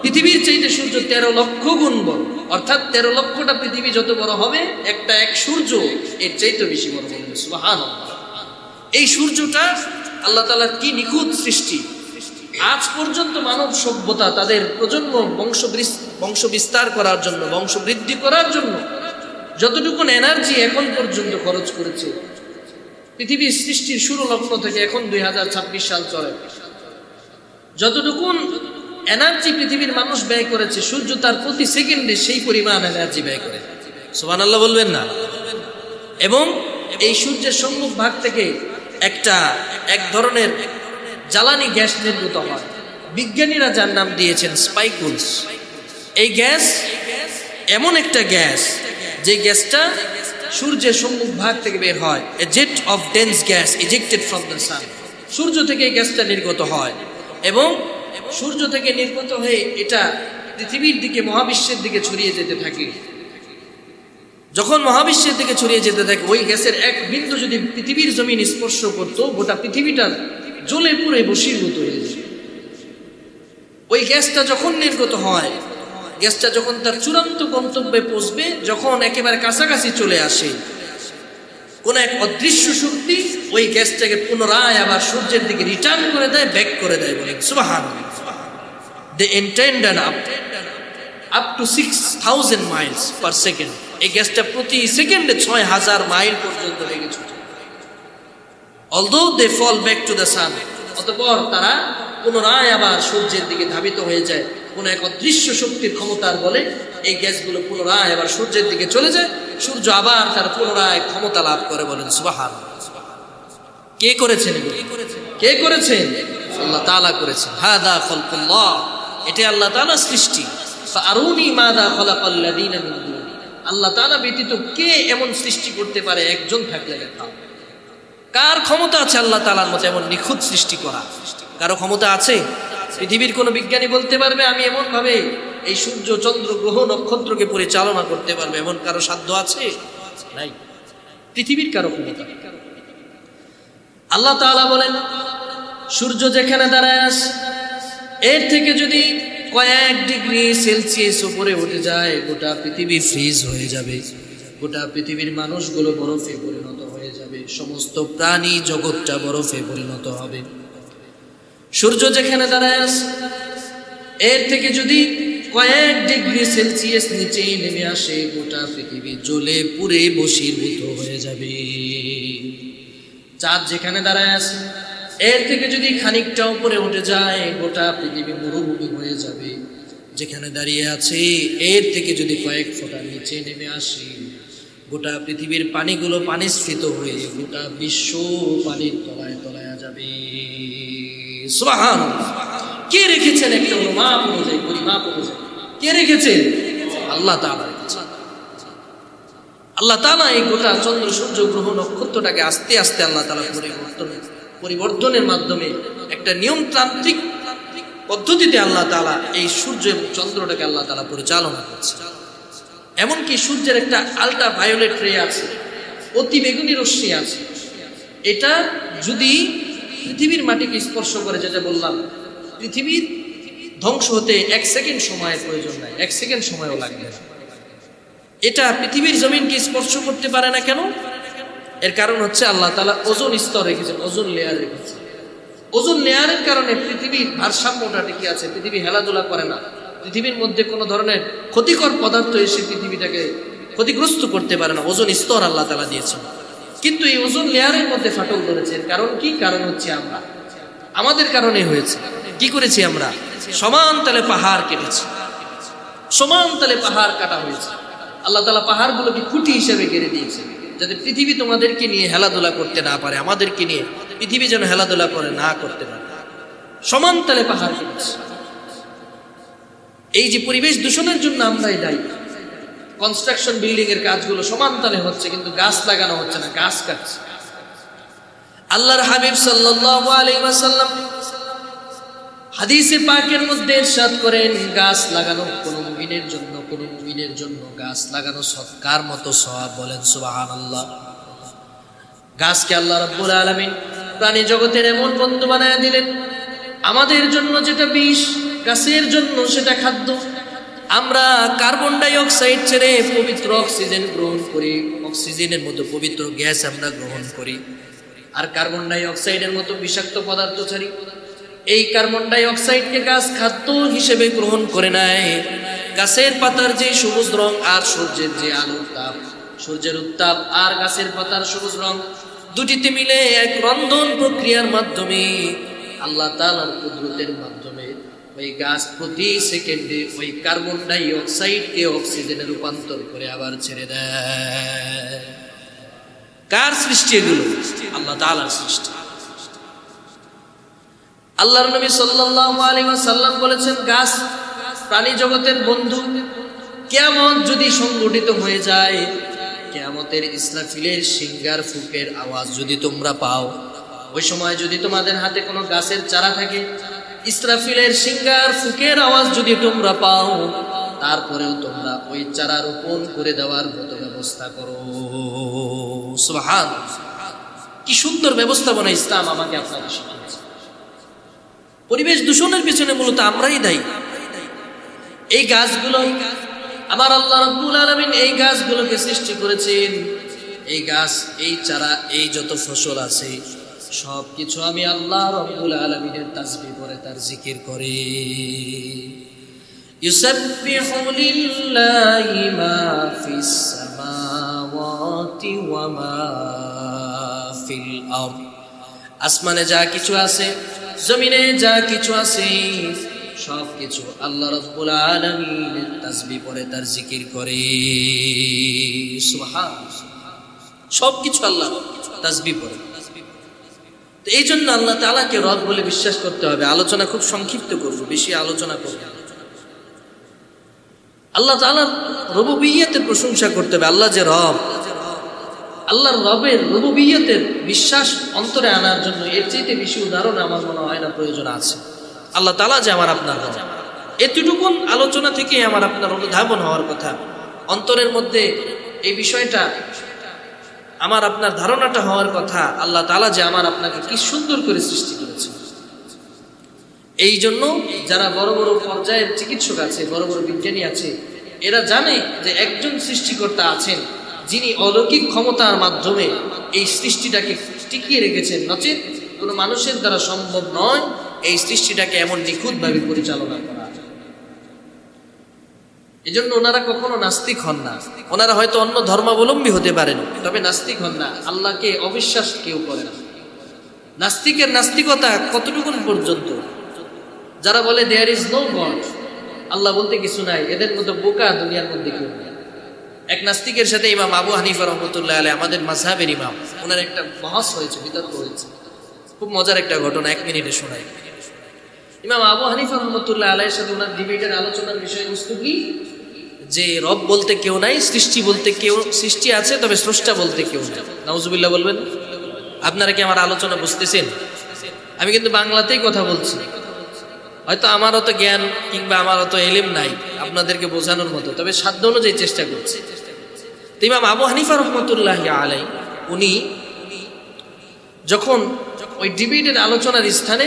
S1: পৃথিবীর চাইতে সূর্য 13 লক্ষ গুণ বড়। অর্থাৎ 13 লক্ষটা পৃথিবী যত বড় হবে, এক সূর্য এর চাইতে বেশি বড় বলবে। সুবহানাল্লাহ। এই সূর্যটা আল্লাহ তাআলার কি নিখুঁত সৃষ্টি। আজ পর্যন্ত মানব সভ্যতা তাদের প্রজন্ম বংশ বিস্তার করার জন্য, বংশ বৃদ্ধি করার জন্য যতটুকু এনার্জি এখন পর্যন্ত খরচ করেছে, পৃথিবীর সৃষ্টির শুরু লগ্ন থেকে এখন 2026 সাল চলে, যতটুকু এনার্জি পৃথিবীর মানুষ ব্যয় করেছে, সূর্য তার প্রতি সেকেন্ডে সেই পরিমাণ এনার্জি ব্যয় করে। সুবহানাল্লাহ বলবেন না? এবং এই সূর্যের সম্মুখ ভাগ থেকে এক ধরনের জ্বালানি গ্যাস নির্গত হয়, বিজ্ঞানীরা যার নাম দিয়েছেন স্পাইকুলস। এই গ্যাস এমন একটা গ্যাস যে গ্যাসটা সূর্যের সম্মুখ ভাগ থেকে বের হয়, a jet of dense gas ejected from the sun. সূর্য থেকে এই গ্যাসটা নির্গত হয় এবং সূর্য থেকে নির্গত হয়ে এটা পৃথিবীর দিকে, মহাবিশ্বের দিকে ছড়িয়ে যেতে থাকে। যখন মহাবিশ্বের দিকে ছড়িয়ে যেতে থাকে, ওই গ্যাসের এক বিন্দু যদি পৃথিবীর জমিন স্পর্শ করত, গোটা পৃথিবীটা জ্বলে পুড়ে বশীভূত হয়ে যায়। ওই গ্যাসটা যখন নির্গত হয়, গ্যাসটা যখন তার চূড়ান্ত গন্তব্যে পৌঁছবে, যখন একেবারে কাছাকাছি চলে আসে, কোন এক অদৃশ্য শক্তি ওই গ্যাসটাকে পুনরায় আবার সূর্যের দিকে রিটার্ন করে দেয়, ব্যাক করে দেয়। বলে সুবহানাল্লাহ। They intended up to 6000 miles per second. এই গ্যাসটা প্রতি সেকেন্ডে 6000 মাইল পর্যন্ত বেগে ছুটে। Although they fall back to the sun, অতঃপর তারা পুনরায় আবার সূর্যের দিকে ধাবিত হয়ে যায়। কোন এক অদৃশ্য শক্তির ক্ষমতার বলে এই গ্যাসগুলো পুনরায় আবার সূর্যের দিকে চলে যায়, সূর্য আবার তার পুনরায় ক্ষমতা লাভ করে। বলেন সুবহানাল্লাহ। কে করেছেন? কে করেছেন? আল্লাহ তাআলা করেছেন। হাদা খালকুল্লাহ, এটা আল্লাহ তাআলার সৃষ্টি। ফাআরুনি মাযা খালাকাল্লাযীনা মিন দুনি, আল্লাহ তাআলা ব্যতীত কে এমন সৃষ্টি করতে পারে? একজন থাকলে দেখা। কার ক্ষমতা আছে আল্লাহ তাআলার মতো এমন নিখুঁত সৃষ্টি করা? কারো ক্ষমতা আছে? পৃথিবীর কোন বিজ্ঞানী বলতে পারবে আমি এমন ভাবে এই সূর্য, চন্দ্র, গ্রহ, নক্ষত্রকে পরিচালনা করতে পারবে? এমন কারো সাধ্য আছে? নাই। পৃথিবীর কারো ক্ষমতা। আল্লাহ তাআলা বলেন, সূর্য যেখানে দাঁড়ায় আছে, এর থেকে যদি কয়েক ডিগ্রি সেলসিয়াস উপরে উঠে যায়, গোটা পৃথিবী ফ্রিজ হয়ে যাবে, গোটা পৃথিবীর মানুষগুলো বরফে পরিণত হয়ে যাবে, সমস্ত প্রাণী জগৎটা বরফে পরিণত হবে। সূর্য যেখানে দাঁড়ায় আছে, এর থেকে যদি কয়েক ডিগ্রি সেলসিয়াস নিচে নেমে আসে, গোটা পৃথিবী জ্বলে পুড়ে বশীভূত হয়ে যাবে। চাঁদ যেখানে দাঁড়ায় আছে, এর থেকে যদি খানিকটা উপরে উঠে যায়, গোটা পৃথিবী মরুভূমি হয়ে যাবে। যেখানে দাঁড়িয়ে আছে, এর থেকে যদি কয়েক ফোঁটা নিচে নেমে আসে, গোটা পৃথিবীর পানিগুলো পানিস্ফীত হয়ে গোটা বিশ্ব পানির তলায় তলায় যাবে। সুবহানাল্লাহ। কে রেখেছেন একটা মাপ অনুযায়ী, পরিমাপ অনুযায়ী? কে রেখেছেন? আল্লাহ তাআলা রেখেছেন। আল্লাহ তাআলা এই গোটা চন্দ্র, সূর্য, গ্রহ, নক্ষত্রটাকে আস্তে আস্তে আল্লাহ তাআলা পরিবর্তনের মাধ্যমে একটা নিয়মতান্ত্রিক পদ্ধতিতে আল্লাহ তাআলা এই সূর্য এবং চন্দ্রটাকে আল্লাহ তাআলা পরিচালনা করছে। এমনকি সূর্যের একটা আল্ট্রা ভায়োলেট রে আছে, অতি বেগুনি রশ্মি আছে। এটা যদি পৃথিবীর মাটিকে স্পর্শ করে, যেটা বললাম, পৃথিবীর ধ্বংস হতে 1 সেকেন্ড সময়ের প্রয়োজন নাই, 1 সেকেন্ড সময়ও লাগবে না। এটা পৃথিবীর জমিনকে স্পর্শ করতে পারে না কেন? এর কারণ হচ্ছে আল্লাহ তাআলা ওজোন স্তর রেখেছেন, ওজোন লেয়ার রেখেছেন। ওজোন লেয়ারের কারণে পৃথিবীর ভারসাম্যটা টিকে আছে, পৃথিবী হেলাধুলা করে না, পৃথিবীর মধ্যে কোনো ধরনের ক্ষতিকর পদার্থ এসে পৃথিবীটাকে ক্ষতিগ্রস্ত করতে পারে না। ওজোন স্তর আল্লাহ তাআলা দিয়েছেন। কিন্তু এই ওজোন লেয়ারের মধ্যে ফাটল ধরেছে। এর কারণ কি? কারণ হচ্ছে আমরা, আমাদের কারণে হয়েছে। কি করেছি আমরা? সমান তালে পাহাড় কেটেছি, সমান তালে পাহাড় কাটা হয়েছে। আল্লাহ তাআলা পাহাড়গুলোকে খুঁটি হিসেবে গেড়ে দিয়েছে, যাতে পৃথিবী তোমাদেরকে নিয়ে হেলাধুলা করতে না পারে, আমাদেরকে নিয়ে পৃথিবী যেন হেলাধুলা করে না করতে পারে। সমান তালে পাহাড় কেটেছে। এই যে পরিবেশ দূষণের জন্য আমরাই দায়ী। কনস্ট্রাকশন, বিল্ডিং এর কাজগুলো সমান তালে হচ্ছে, কিন্তু গাছ লাগানো হচ্ছে না, গাছ কাটছে। আল্লাহর হাবিব সাল্লাল্লাহু আলাইহি ওয়াসাল্লাম হাদিসে পাকের মধ্যে ইরশাদ করেন, গাছ লাগানো কোন মুমিনের জন্য, কোন মুমিনের জন্য গাছ লাগানো সদকার মতো সওয়াব। বলেন সুবহানাল্লাহ। গাছকে আল্লাহ রাব্বুল আলামিন প্রাণী জগতের এমন বন্ধু বানায় দিলেন, আমাদের জন্য যেটা বিষ, গাছের জন্য সেটা খাদ্য। আমরা কার্বন ডাই অক্সাইড ছেড়ে পবিত্র অক্সিজেন গ্রহণ করি, অক্সিজেনের মতো পবিত্র গ্যাস আমরা গ্রহণ করি, আর কার্বন ডাই অক্সাইডের মতো বিষাক্ত পদার্থ ছাড়ি। এই কার্বন ডাই অক্সাইডকে গাছ খাদ্য হিসেবে গ্রহণ করে নেয়। গাছের পাতার যে সবুজ রং আর সূর্যের যে আলোর তাপ, সূর্যের উত্তাপ আর গাছের পাতার সবুজ রং দুটিতে মিলে এক রন্ধন প্রক্রিয়ার মাধ্যমে, আল্লাহ তাআলার কুদরতের মাধ্যমে ওই গাছ প্রতি সেকেন্ডে ওই কার্বন ডাই অক্সাইডকে অক্সিজেনে রূপান্তর করে আবার ছেড়ে দেয়। কার সৃষ্টি এগুলো? আল্লাহ তাআলার সৃষ্টি। আল্লাহর নবী সাল্লাল্লাহু আলাইহি ওয়াসাল্লাম বলেছেন, গাছ প্রাণী জগতের বন্ধু। কিয়ামত যদি সংঘটিত হয়ে যায়, কিয়ামতের ইসরাফিলের সিংগার ফুঁকের আওয়াজ যদি তোমরা পাও, ওই সময় যদি তোমাদের হাতে কোনো গাছের চারা থাকে, ইসরাফিলের সিংগার ফুঁকের আওয়াজ যদি তোমরা পাও, তারপরেও তোমরা ওই চারা রোপণ করে দেওয়ার মতো ব্যবস্থা করো। সুবহানাল্লাহ, কি সুন্দর ব্যবস্থাপনা ইসলাম আমাকে আপনাকে শিখিয়েছে। পরিবেশ দূষণের পিছনে মূলত আমরাই দায়ী। এই গাছগুলো আমার আল্লাহ রাব্বুল আলামিন এই গাছগুলোকে সৃষ্টি করেছেন। এই গাছ, এই চারা, এই যত ফসল আছে সবকিছু আমি আল্লাহ রাব্বুল আলামিনের তাসবিহ করে, তার জিকির করে। ইউসাব্বিহু লিল্লাহি মা ফিস সামাওয়াতি ওয়া মা ফিল আরদ। আসমানে যা কিছু আছে, জমিনে যা কিছু আছে, সবকিছু আল্লাহ রাব্বুল আলামিনের তাসবিহ করে, তার জিকির করে। সুবহানাল্লাহ, সবকিছু আল্লাহ তাসবিহ করে। তো এই জন্য আল্লাহ তাআলাকে রব বলে বিশ্বাস করতে হবে। আলোচনা খুব সংক্ষিপ্ত করব, বেশি আলোচনা করব। আল্লাহ তাআলার রুবুবিয়্যতের প্রশংসা করতে হবে। আল্লাহ যে রব, আল্লাহর রবের রুবুবিয়্যতের বিশ্বাস অন্তরে আনার জন্য এর চাইতে বেশি উদাহরণ আমার মনে হয় না প্রয়োজন আছে। আল্লাহ তাআলা যে আমার আপনার রব, এতটুকুন আলোচনা থেকে আমার আপনার অনুধাবন হওয়ার কথা। অন্তরের মধ্যে এই বিষয়টা, আমার আপনার ধারণাটা হওয়ার কথা, আল্লাহ তাআলা যে আমার আপনাকে কি সুন্দর করে সৃষ্টি করেছে। এই জন্য যারা বড় বড় পর্যায়ের চিকিৎসক আছে, বড় বড় বিজ্ঞানী আছে, এরা জানে যে একজন সৃষ্টিকর্তা আছেন যিনি অলৌকিক ক্ষমতার মাধ্যমে এই সৃষ্টিটাকে টিকিয়ে রেখেছেন। নচেত কোনো মানুষের দ্বারা সম্ভব নয় এই সৃষ্টিটাকে এমন নিখুঁতভাবে পরিচালনা করা। এই জন্য ওনারা কখনো নাস্তিক হন না। ওনারা হয়তো অন্য ধর্মাবলম্বী হতে পারেন, তবে নাস্তিক হন না। আল্লাহকে অবিশ্বাস কেউ করে না। নাস্তিকের নাস্তিকতা কতটুকুন পর্যন্ত? যারা বলে দেয়ার ইজ নো গড, আল্লাহ বলতে কিছু নাই, এদের মতো বোকা দুনিয়ার মধ্যে কেউ নেই। এক নাস্তিকের সাথে ইমাম আবু হানিফা রহমতুল্লাহ আলাইহি, আমাদের মাযহাবের ইমাম, ওনার একটা বহস হয়েছে, বিতর্ক হয়েছে। খুব মজার একটা ঘটনা, 1 মিনিটে শোনাই। ইমাম আবু হানিফা রহমতুল্লাহ আলাইহির সাথে ওনার ডিবেটের আলোচনার বিষয়বস্তু কি? যে রব বলতে কেউ নাই, সৃষ্টি বলতে কেউ, সৃষ্টি আছে তবে স্রষ্টা বলতে কেউ নাই। নাউজুবিল্লাহ বলবেন। আপনারা কি আমার আলোচনা বুঝতেছেন? আমি কিন্তু বাংলাতেই কথা বলছি। হয়তো আমার অত জ্ঞান কিংবা আমার অত এলিম নাই আপনাদেরকে বোঝানোর মতো, তবে সাধ্য অনুযায়ী চেষ্টা করছি। তো ইমাম আবু হানিফা রহমতুল্লাহ আলাইহি উনি যখন ওই ডিবেটের আলোচনার স্থানে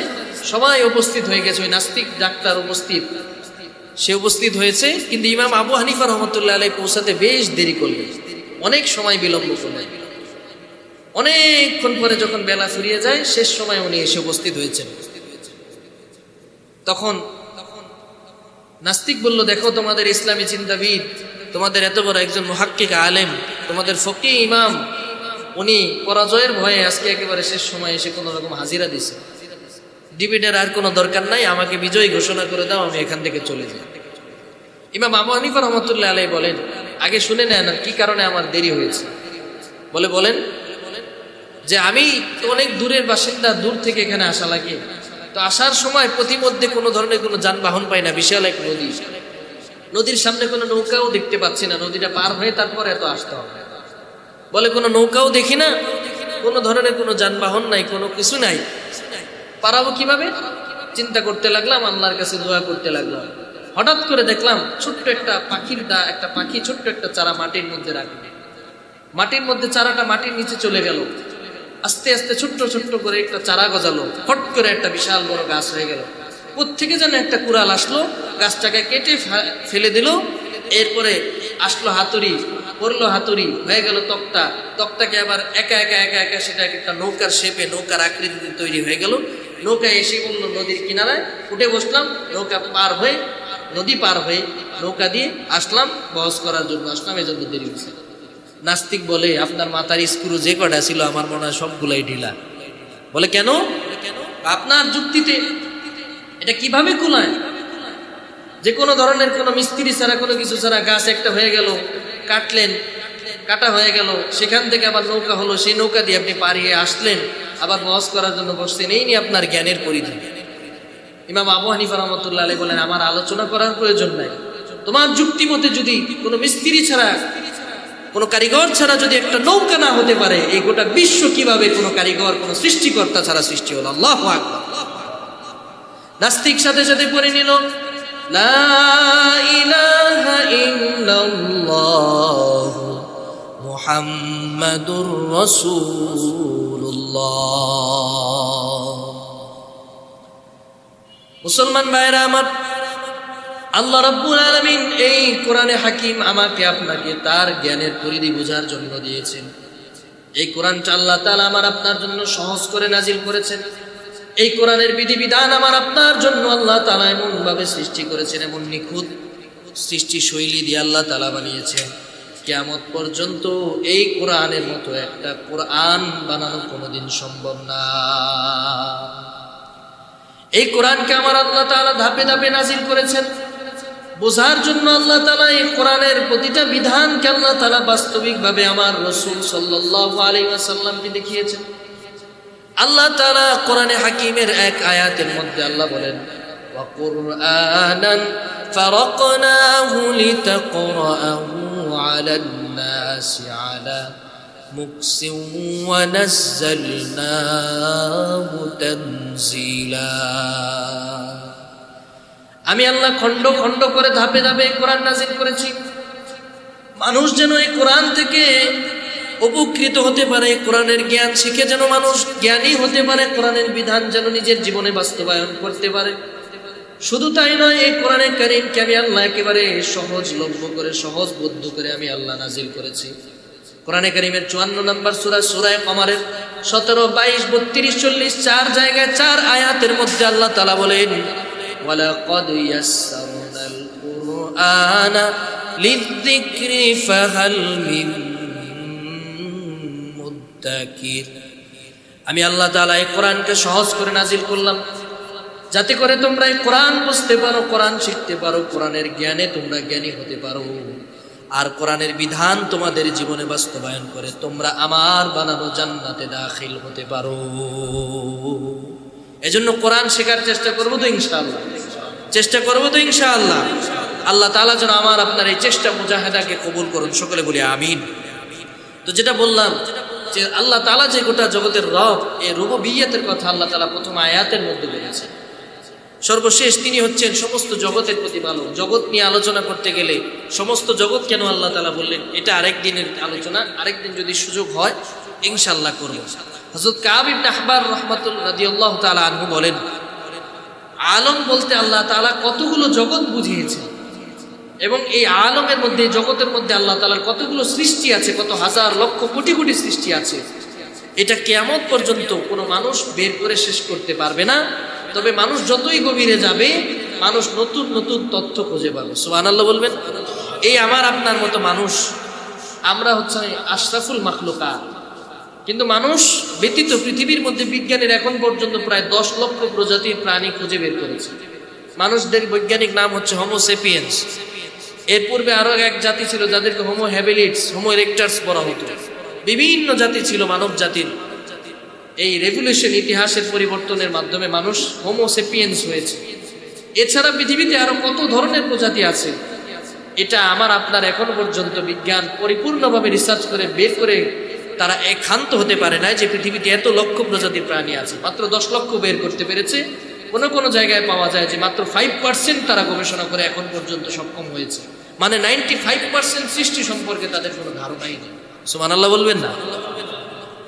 S1: সবাই উপস্থিত হয়ে গেছে, ওই নাস্তিক ডাক্তার উপস্থিত, সে উপস্থিত হয়েছে, কিন্তু ইমাম আবু হানিফা রহমতুল্লাহ আলাইহি পৌঁছাতে বেশ দেরি করলেন, অনেক সময় বিলম্ব করলেন। অনেকক্ষণ পরে যখন বেলা ফুরিয়ে যায়, শেষ সময় উনি এসে উপস্থিত হয়েছেন। তখন নাস্তিক বলল, দেখো তোমাদের ইসলামী চিন্তাবিদ, তোমাদের এত বড় একজন মুহাক্কিক আলেম, তোমাদের ফকিহ ইমাম, উনি পরাজয়ের ভয়ে আজকে একেবারে শেষ সময় এসে কোনো রকম হাজিরা দিছে। ডিবেটের আর কোনো দরকার নাই, আমাকে বিজয়ী ঘোষণা করে দাও, আমি এখান থেকে চলে যাই। ইমাম আবু হানিফা রহমতুল্লাহ আলাইহি বলেন, আগে শুনে নেন কি কারণে আমার দেরি হয়েছে। বলেন যে আমি তো অনেক দূরের বাসিন্দা, দূর থেকে এখানে আসা লাগে। তো আসার সময় প্রতিমধ্যে কোনো ধরনের কোনো যানবাহন পাই না, বিশাল এক নদী, নদীর সামনে কোনো নৌকাও দেখতে পাচ্ছি না, নদীটা পার হয়ে তারপর এত আসতে হবে। বলে কোনো নৌকাও দেখি না, কোনো ধরনের কোনো যানবাহন নাই, কোনো কিছু নাই, পারাবো কিভাবে? চিন্তা করতে লাগলাম, আল্লাহর কাছে দোয়া করতে লাগলাম। হঠাৎ করে দেখলাম ছোট্ট একটা পাখির একটা পাখি ছোট্ট একটা চারা মাটির মধ্যে রাখবে, মাটির মধ্যে চারাটা মাটির নিচে চলে গেল, আস্তে আস্তে ছোট্ট ছোট্ট করে একটা চারা গজালো, ফট করে একটা বিশাল বড় গাছ হয়ে গেল। কোত্থেকে যেন একটা কুড়াল আসলো, গাছটাকে কেটে ফেলে দিল। এরপরে আসলো হাতুড়ি, পড়লো হাতুড়ি, হয়ে গেল তক্তাকে আবার একা একা একা একা সেটা একটা নৌকার শেপে, নৌকার আকৃতিতে তৈরি হয়ে গেল। নৌকা এসে বলল নদীর কিনারায়, উঠে বসলাম, নৌকা পার হয়ে নদী পার হয়ে নৌকা দিয়ে আসলাম, বহস করার জন্য আসলাম, এজন্য দেরি হয়েছে। নাস্তিক বলে আপনার মাথার স্ক্রু যে কটা ছিল আমার মনে হয় সবগুলাই ঢিলা। বলে কেন? আপনার যুক্তিতে এটা কিভাবে কুলায়? যে কোনো ধরনের কোনো মিস্ত্রি ছাড়া কোনো কিছু ছাড়া গাছ একটা হয়ে গেল, কাটলেন, কাটা হয়ে গেল, সেখান থেকে আবার নৌকা হলো, সেই নৌকা দিয়ে আপনি পাড়িয়ে আসলেন, আবার বহস করার জন্য বসছেন, এই নিয়ে আপনার জ্ঞানের পরিধি। ইমাম আবু হানিফা রাহমাতুল্লাহ আলাইহি বলেন আমার আলোচনা করার প্রয়োজন নাই। তোমার যুক্তি মতে যদি কোনো মিস্ত্রি ছাড়া কোনো কারিগর ছাড়া যদি একটা নৌকা না হতে পারে, এই গোটা বিশ্ব কিভাবে কোনো কারিগর কোনো সৃষ্টিকর্তা ছাড়া সৃষ্টি হলো? আল্লাহু আকবার। নাস্তিক সাথে সাথে পড়ে নিল লা ইলাহা ইল্লাল্লাহ মুহাম্মাদুর রাসূলুল্লাহ। মুসলমান ভাইরা আমার, আল্লাহ রাব্বুল আলামিন এই কোরআনে হাকিম আমাকে আপনাকে তার জ্ঞানের পরিধি বোঝার জন্য দিয়েছেন। এই কোরআনটা আল্লাহ তাআলা আমার আপনার জন্য সহজ করে নাজিল করেছেন। এই কোরআনের বিধিবিধান আমার আপনার জন্য আল্লাহ তাআলা এমন ভাবে সৃষ্টি করেছেন, এমন নিখুঁত সৃষ্টি শৈলী দিয়ে আল্লাহ তাআলা বানিয়েছেন, কিয়ামত পর্যন্ত এই কোরআনের মতো একটা কোরআন বানানো কোনোদিন সম্ভব না। এই কোরআনকে আমার আল্লাহ তাআলা ধাপে ধাপে নাজিল করেছেন বোঝার জন্য। আল্লাহ তাআলা এই কোরআনের প্রতিটা বিধানকে আল্লাহ তাআলা বাস্তবিকভাবে আমার রাসূল সাল্লাল্লাহু আলাইহি ওয়াসাল্লামকে দেখিয়েছেন। আল্লাহ তাআলা কোরআনে হাকিমের এক আয়াতের মধ্যে আল্লাহ বলেন ওয়া কুরআনান ফারাকনাহু লিতাকরাহু আলান নাসি আলা মুকসিন ওয়া নাযালনাহু তানজিলা। আমি আল্লাহ খণ্ড খণ্ড করে ধাপে ধাপে কোরআন নাজিল করেছি, মানুষ যেন এই কোরআন থেকে উপকৃত হতে পারে, কোরআনের জ্ঞান শিখে যেন মানুষ জ্ঞানী হতে পারে, কোরআনের বিধান যেন নিজের জীবনে বাস্তবায়ন করতে পারে। শুধু তাই নয়, এই কোরআনে কারীমকে আমি আল্লাহ একেবারে সহজলভ্য করে সহজবোধ্য করে আমি আল্লাহ নাজিল করেছি। কোরআনে কারীমের 54 নম্বর সূরা সূরা কমারের 17, 22, 32, 40 চার জায়গায় চার আয়াতের মধ্যে আল্লাহ তাআলা বলেন ওয়ালাকাদ ইয়াসসারনাল কুরআনা লিযিকরি ফাহাল মিন মুদ্দাকির। আমি আল্লাহ তাআলা এই কোরআনকে সহজ করে নাজিল করলাম যাতে করে তোমরা এই কোরআন বুঝতে পারো, কোরআন শিখতে পারো, কোরআনের জ্ঞানে তোমরা জ্ঞানী হতে পারো, আর কোরআনের বিধান তোমাদের জীবনে বাস্তবায়ন করে তোমরা আমার বানানো জান্নাতে দাখিল হতে পারো। এজন্য কোরআন শেখার চেষ্টা করবো তো ইনশাআল্লাহ, চেষ্টা করবো তো ইনশাআল্লাহ। আল্লাহ তাআলা যেন আমার আপনার এই চেষ্টা মুজাহাদাকে কবুল করুন, সকলে বলি আমিন। তো যেটা বললাম যে আল্লাহ তাআলা যে গোটা জগতের রব, এই রুবুবিয়্যাতের কথা আল্লাহ তাআলা প্রথম আয়াতের মধ্যে বলেছেন। সর্বশেষ তিনি হচ্ছেন সমস্ত জগতের প্রতিপালক। জগৎ নিয়ে আলোচনা করতে গেলে সমস্ত জগৎ কেন আল্লাহ তাআলা বললেন, এটা আরেক দিনের আলোচনা, আরেকদিন যদি সুযোগ হয় ইনশাআল্লাহ করব। হযরত কাব ইবনে আহবার রাদিয়াল্লাহু তাআলা আনহু বলেন, আলম বলতে আল্লাহ তাআলা কতগুলো জগৎ বুঝিয়েছেন, এবং এই আলমের মধ্যে, জগতের মধ্যে আল্লাহ তাআলার কতগুলো সৃষ্টি আছে, কত হাজার লক্ষ কোটি কোটি সৃষ্টি আছে, এটা কিয়ামত পর্যন্ত কোনো মানুষ বের করে শেষ করতে পারবে না। তবে মানুষ যতই গভীরে যাবে, মানুষ নতুন নতুন তথ্য খুঁজে পাবে। সুবহানাল্লাহ বলবেন। এই আমার আপনার মতো মানুষ, আমরা হচ্ছে আশরাফুল মাখলুকাত, কিন্তু মানুষ ব্যতীত পৃথিবীর মধ্যে বিজ্ঞানীর এখন পর্যন্ত প্রায় 10 লক্ষ প্রজাতির প্রাণী খুঁজে বের করেছে। মানুষদের বৈজ্ঞানিক নাম হচ্ছে হোমো সেপিয়েন্স। এর পূর্বে আরো এক জাতি ছিল যাদেরকে হোমো হ্যাবিলিটস, হোমো ইরেক্টাস বলা হতো। বিভিন্ন জাতি ছিল মানব জাতির। এই রেভলিউশন, ইতিহাসের পরিবর্তনের মাধ্যমে মানুষ হোমো সেপিয়েন্স হয়েছে। এছাড়া পৃথিবীতে আরো কত ধরনের প্রজাতি আছে, এটা আমার আপনার এখন পর্যন্ত বিজ্ঞান পরিপূর্ণভাবে রিসার্চ করে বের করে তারা একান্ত হতে পারে না যে পৃথিবীতে এত লক্ষ প্রজাতির প্রাণী আছে। মাত্র 10 লক্ষ বের করতে পেরেছে। কোনো কোনো জায়গায় পাওয়া যায় যে মাত্র 5% তারা গবেষণা করে এখন পর্যন্ত সক্ষম হয়েছে। মানে 95% সৃষ্টি সম্পর্কে তাদের কোনো ধারণাই নেই। সুবহানাল্লাহ বলবেন না?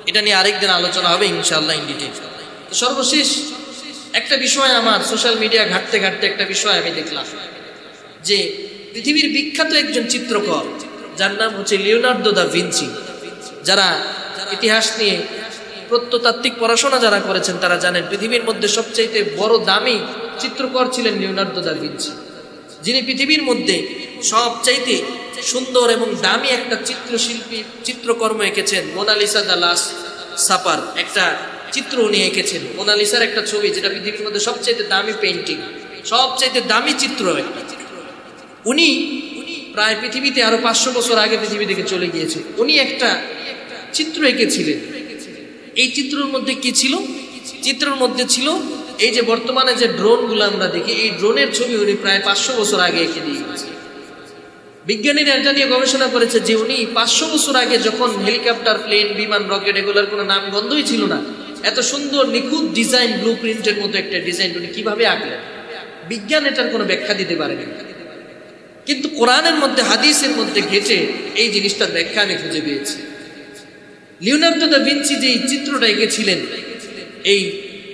S1: এটা নিয়ে আরেকদিন আলোচনা হবে ইনশাআল্লাহ ইন ডিটেইল। তো সর্বশেষ একটা বিষয়, আমার সোশ্যাল মিডিয়া ঘাঁটতে ঘাঁটতে একটা বিষয় আমি দেখলাম যে পৃথিবীর বিখ্যাত একজন চিত্রকর যার নাম হচ্ছে লিওনার্দো দা ভিঞ্চি। যারা ইতিহাস নিয়ে প্রত্নতাত্ত্বিক পড়াশোনা যারা করেছেন তারা জানেন পৃথিবীর মধ্যে সবচাইতে বড় দামি চিত্রকর ছিলেন লিওনার্দো দা ভিঞ্চি, যিনি পৃথিবীর মধ্যে সবচাইতে সুন্দর এবং দামি একটা চিত্রশিল্পী চিত্রকর্ম এঁকেছেন। মোনালিসা দ্য লাস্ট সাপার একটা চিত্র উনি এঁকেছেন। মোনালিসার একটা ছবি, যেটা পৃথিবীর মধ্যে সবচাইতে দামি পেইন্টিং, সবচাইতে দামি চিত্র একটা। উনি প্রায় পৃথিবীতে আরো 500 বছর আগে পৃথিবী থেকে চলে গিয়েছে। উনি একটা চিত্র এঁকেছিলেন। এই চিত্রের মধ্যে কি ছিল? চিত্রের মধ্যে ছিল এই যে বর্তমানে যে ড্রোনগুলো আমরা দেখি, এই ড্রোনের ছবি উনি প্রায় 500 বছর আগে এঁকে দিয়ে গেছে। বিজ্ঞানীরা এটা নিয়ে গবেষণা করেছে যে উনি 500 বছর আগে যখন হেলিকপ্টার, প্লেন, বিমান, রকেট এগুলোর কোনো নাম গন্ধই ছিল না, এত সুন্দর নিখুঁত ডিজাইন, ব্লু প্রিন্টের মতো একটা ডিজাইন উনি কিভাবে আঁকলেন? বিজ্ঞান এটার কোনো ব্যাখ্যা দিতে পারেনি, কিন্তু কোরআনের মধ্যে, হাদিসের মধ্যে ঘেটে এই জিনিসটার ব্যাখ্যা আমি খুঁজে পেয়েছি। লিওনার্দো দা ভিঞ্চি যে চিত্রটা এঁকেছিলেন এই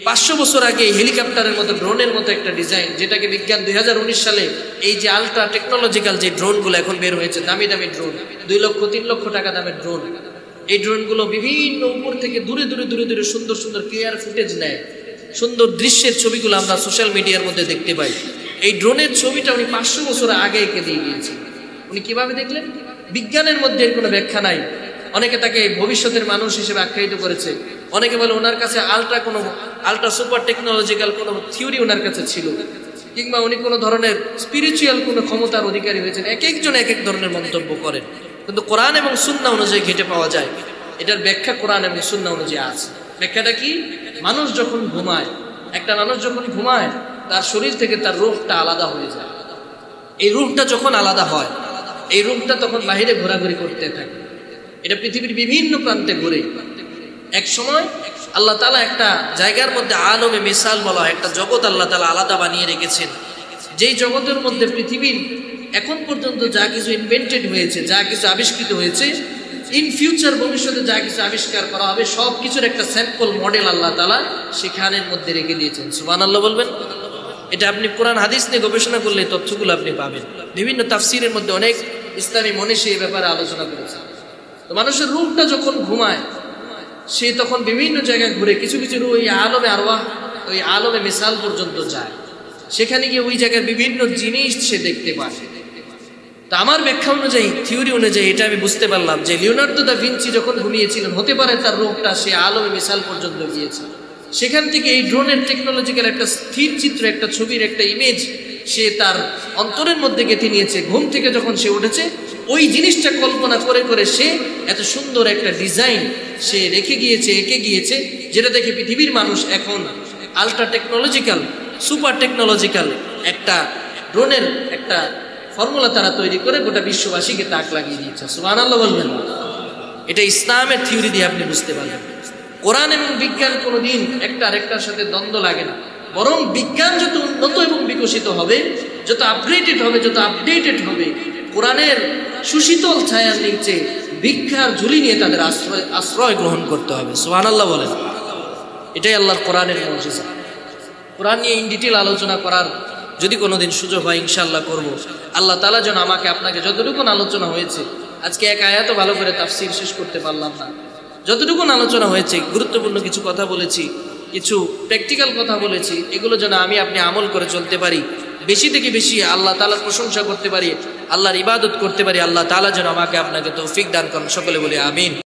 S1: 500 বছর আগে হেলিকপ্টারের মতো, ড্রোনের মতো একটা ডিজাইন, যেটাকে বিজ্ঞান 2019 সালে এই যে আলট্রা টেকনোলজিক্যাল যে ড্রোনগুলো এখন বের হয়েছে, দামি দামি ড্রোন, 2 লক্ষ 3 লক্ষ টাকা দামের ড্রোন, এই ড্রোনগুলো বিভিন্ন উপর থেকে দূরে দূরে দূরে দূরে সুন্দর সুন্দর ক্লিয়ার ফুটেজ নেয়, সুন্দর দৃশ্যের ছবিগুলো আমরা সোশ্যাল মিডিয়ার মধ্যে দেখতে পাই। এই ড্রোনের ছবিটা উনি 500 বছর আগে এঁকে দিয়ে গিয়েছেন। উনি কিভাবে দেখলেন? বিজ্ঞানের মধ্যে এর কোনো ব্যাখ্যা নাই। অনেকে তাকে ভবিষ্যতের মানুষ হিসেবে আখ্যায়িত করেছে, অনেকে বলে ওনার কাছে আলট্রা সুপার টেকনোলজিক্যাল কোনো থিওরি ওনার কাছে ছিল, কিংবা উনি কোনো ধরনের স্পিরিচুয়াল কোনো ক্ষমতার অধিকারী হয়েছেন। এক একজন এক এক ধরনের মন্তব্য করেন, কিন্তু কোরআন এবং সুন্নাহ অনুযায়ী ঘেটে পাওয়া যায় এটার ব্যাখ্যা কোরআন এবং সুন্নাহ অনুযায়ী আছে। ব্যাখ্যাটা কি? মানুষ যখন ঘুমায়, একটা মানুষ যখন ঘুমায়, তার শরীর থেকে তার রূহটা আলাদা হয়ে যায়। এই রূহটা যখন আলাদা হয়, এই রূহটা তখন বাহিরে ঘোরাঘুরি করতে থাকে। এটা পৃথিবীর বিভিন্ন প্রান্তে ঘুরে। এক সময় আল্লাহ তাআলা একটা জায়গার মধ্যে আলমে মিসাল বলা হয়, একটা জগৎ আল্লাহ তাআলা আলাদা বানিয়ে রেখেছেন, যেই জগতের মধ্যে পৃথিবীর এখন পর্যন্ত যা কিছু ইনভেন্টেড হয়েছে, যা কিছু আবিষ্কৃত হয়েছে, ইন ফিউচার ভবিষ্যতে যা কিছু আবিষ্কার করা হবে, সব কিছুর একটা স্যাম্পল মডেল আল্লাহ তাআলা সেখানের মধ্যে রেখে দিয়েছেন। সুবহানাল্লাহ বলবেন। এটা আপনি কোরআন হাদিস নিয়ে গবেষণা করলে তথ্যগুলো আপনি পাবেন। বিভিন্ন তাফসীরের মধ্যে অনেক ইসলামী মনীষী এই ব্যাপারে আলোচনা করেছে। তো মানুষের রূহটা যখন ঘুমায়, সে তখন বিভিন্ন জায়গায় ঘুরে, কিছু কিছু রূহ ওই আলমে আরওয়াহ, ওই আলমে মিসাল পর্যন্ত যায়। সেখানে গিয়ে ওই জায়গার বিভিন্ন জিনিস সে দেখতে পায়। তা আমার ব্যাখ্যা অনুযায়ী, থিওরি অনুযায়ী এটা আমি বুঝতে পারলাম যে লিওনার্দো দা ভিঞ্চি যখন ঘুমিয়েছিলেন, হতে পারে তার রূহটা সে আলমে মিসাল পর্যন্ত গিয়েছে। সেখান থেকে এই ড্রোনের টেকনোলজিক্যাল একটা স্থির চিত্র, একটা ছবির একটা ইমেজ সে তার অন্তরের মধ্যে গেঁথে নিয়েছে। ঘুম থেকে যখন সে উঠেছে, ওই জিনিসটা কল্পনা করে করে সে এত সুন্দর একটা ডিজাইন সে রেখে গিয়েছে, এঁকে গিয়েছে, যেটা দেখে পৃথিবীর মানুষ এখন আলট্রা টেকনোলজিক্যাল, সুপার টেকনোলজিক্যাল একটা ড্রোনের একটা ফর্মুলা তারা তৈরি করে গোটা বিশ্ববাসীকে তাক লাগিয়ে দিয়েছে। সুবহানাল্লাহ বলবেন। এটা ইসলামের থিওরি দিয়ে আপনি বুঝতে পারবেন। কোরআন এবং বিজ্ঞান কোনোদিন একটা আরেকটার সাথে দ্বন্দ্ব লাগে না, বরং বিজ্ঞান যত উন্নত এবং বিকশিত হবে, যত আপগ্রেডেড হবে, যত আপডেটেড হবে, কোরআনের সুশীতল ছায়ার নিচে ভিক্ষার ঝুলি নিয়ে তাদের আশ্রয় গ্রহণ করতে হবে। সুবহানাল্লাহ বলেন। এটাই আল্লাহর কোরআনের মুজিজা। কোরআন নিয়ে ইন ডিটেল আলোচনা করার যদি কোনোদিন সুযোগ হয় ইনশাআল্লাহ করব। আল্লাহ তাআলা যেন আমাকে আপনাকে, যতটুকু আলোচনা হয়েছে, আজকে এক আয়াতও ভালো করে তাফসীর শেষ করতে পারলাম না, যতটুকু আলোচনা হয়েছে, গুরুত্বপূর্ণ কিছু কথা বলেছি, কিছু প্র্যাকটিক্যাল কথা বলেছি, এগুলো যেন আমি আপনি আমল করে চলতে পারি, বেশি থেকে বেশি আল্লাহ তাআলার প্রশংসা করতে পারি, আল্লাহর ইবাদত করতে পারি। আল্লাহ তাআলা যেন আমাকে আপনাকে তৌফিক দান করেন। সকলে বলি আমিন।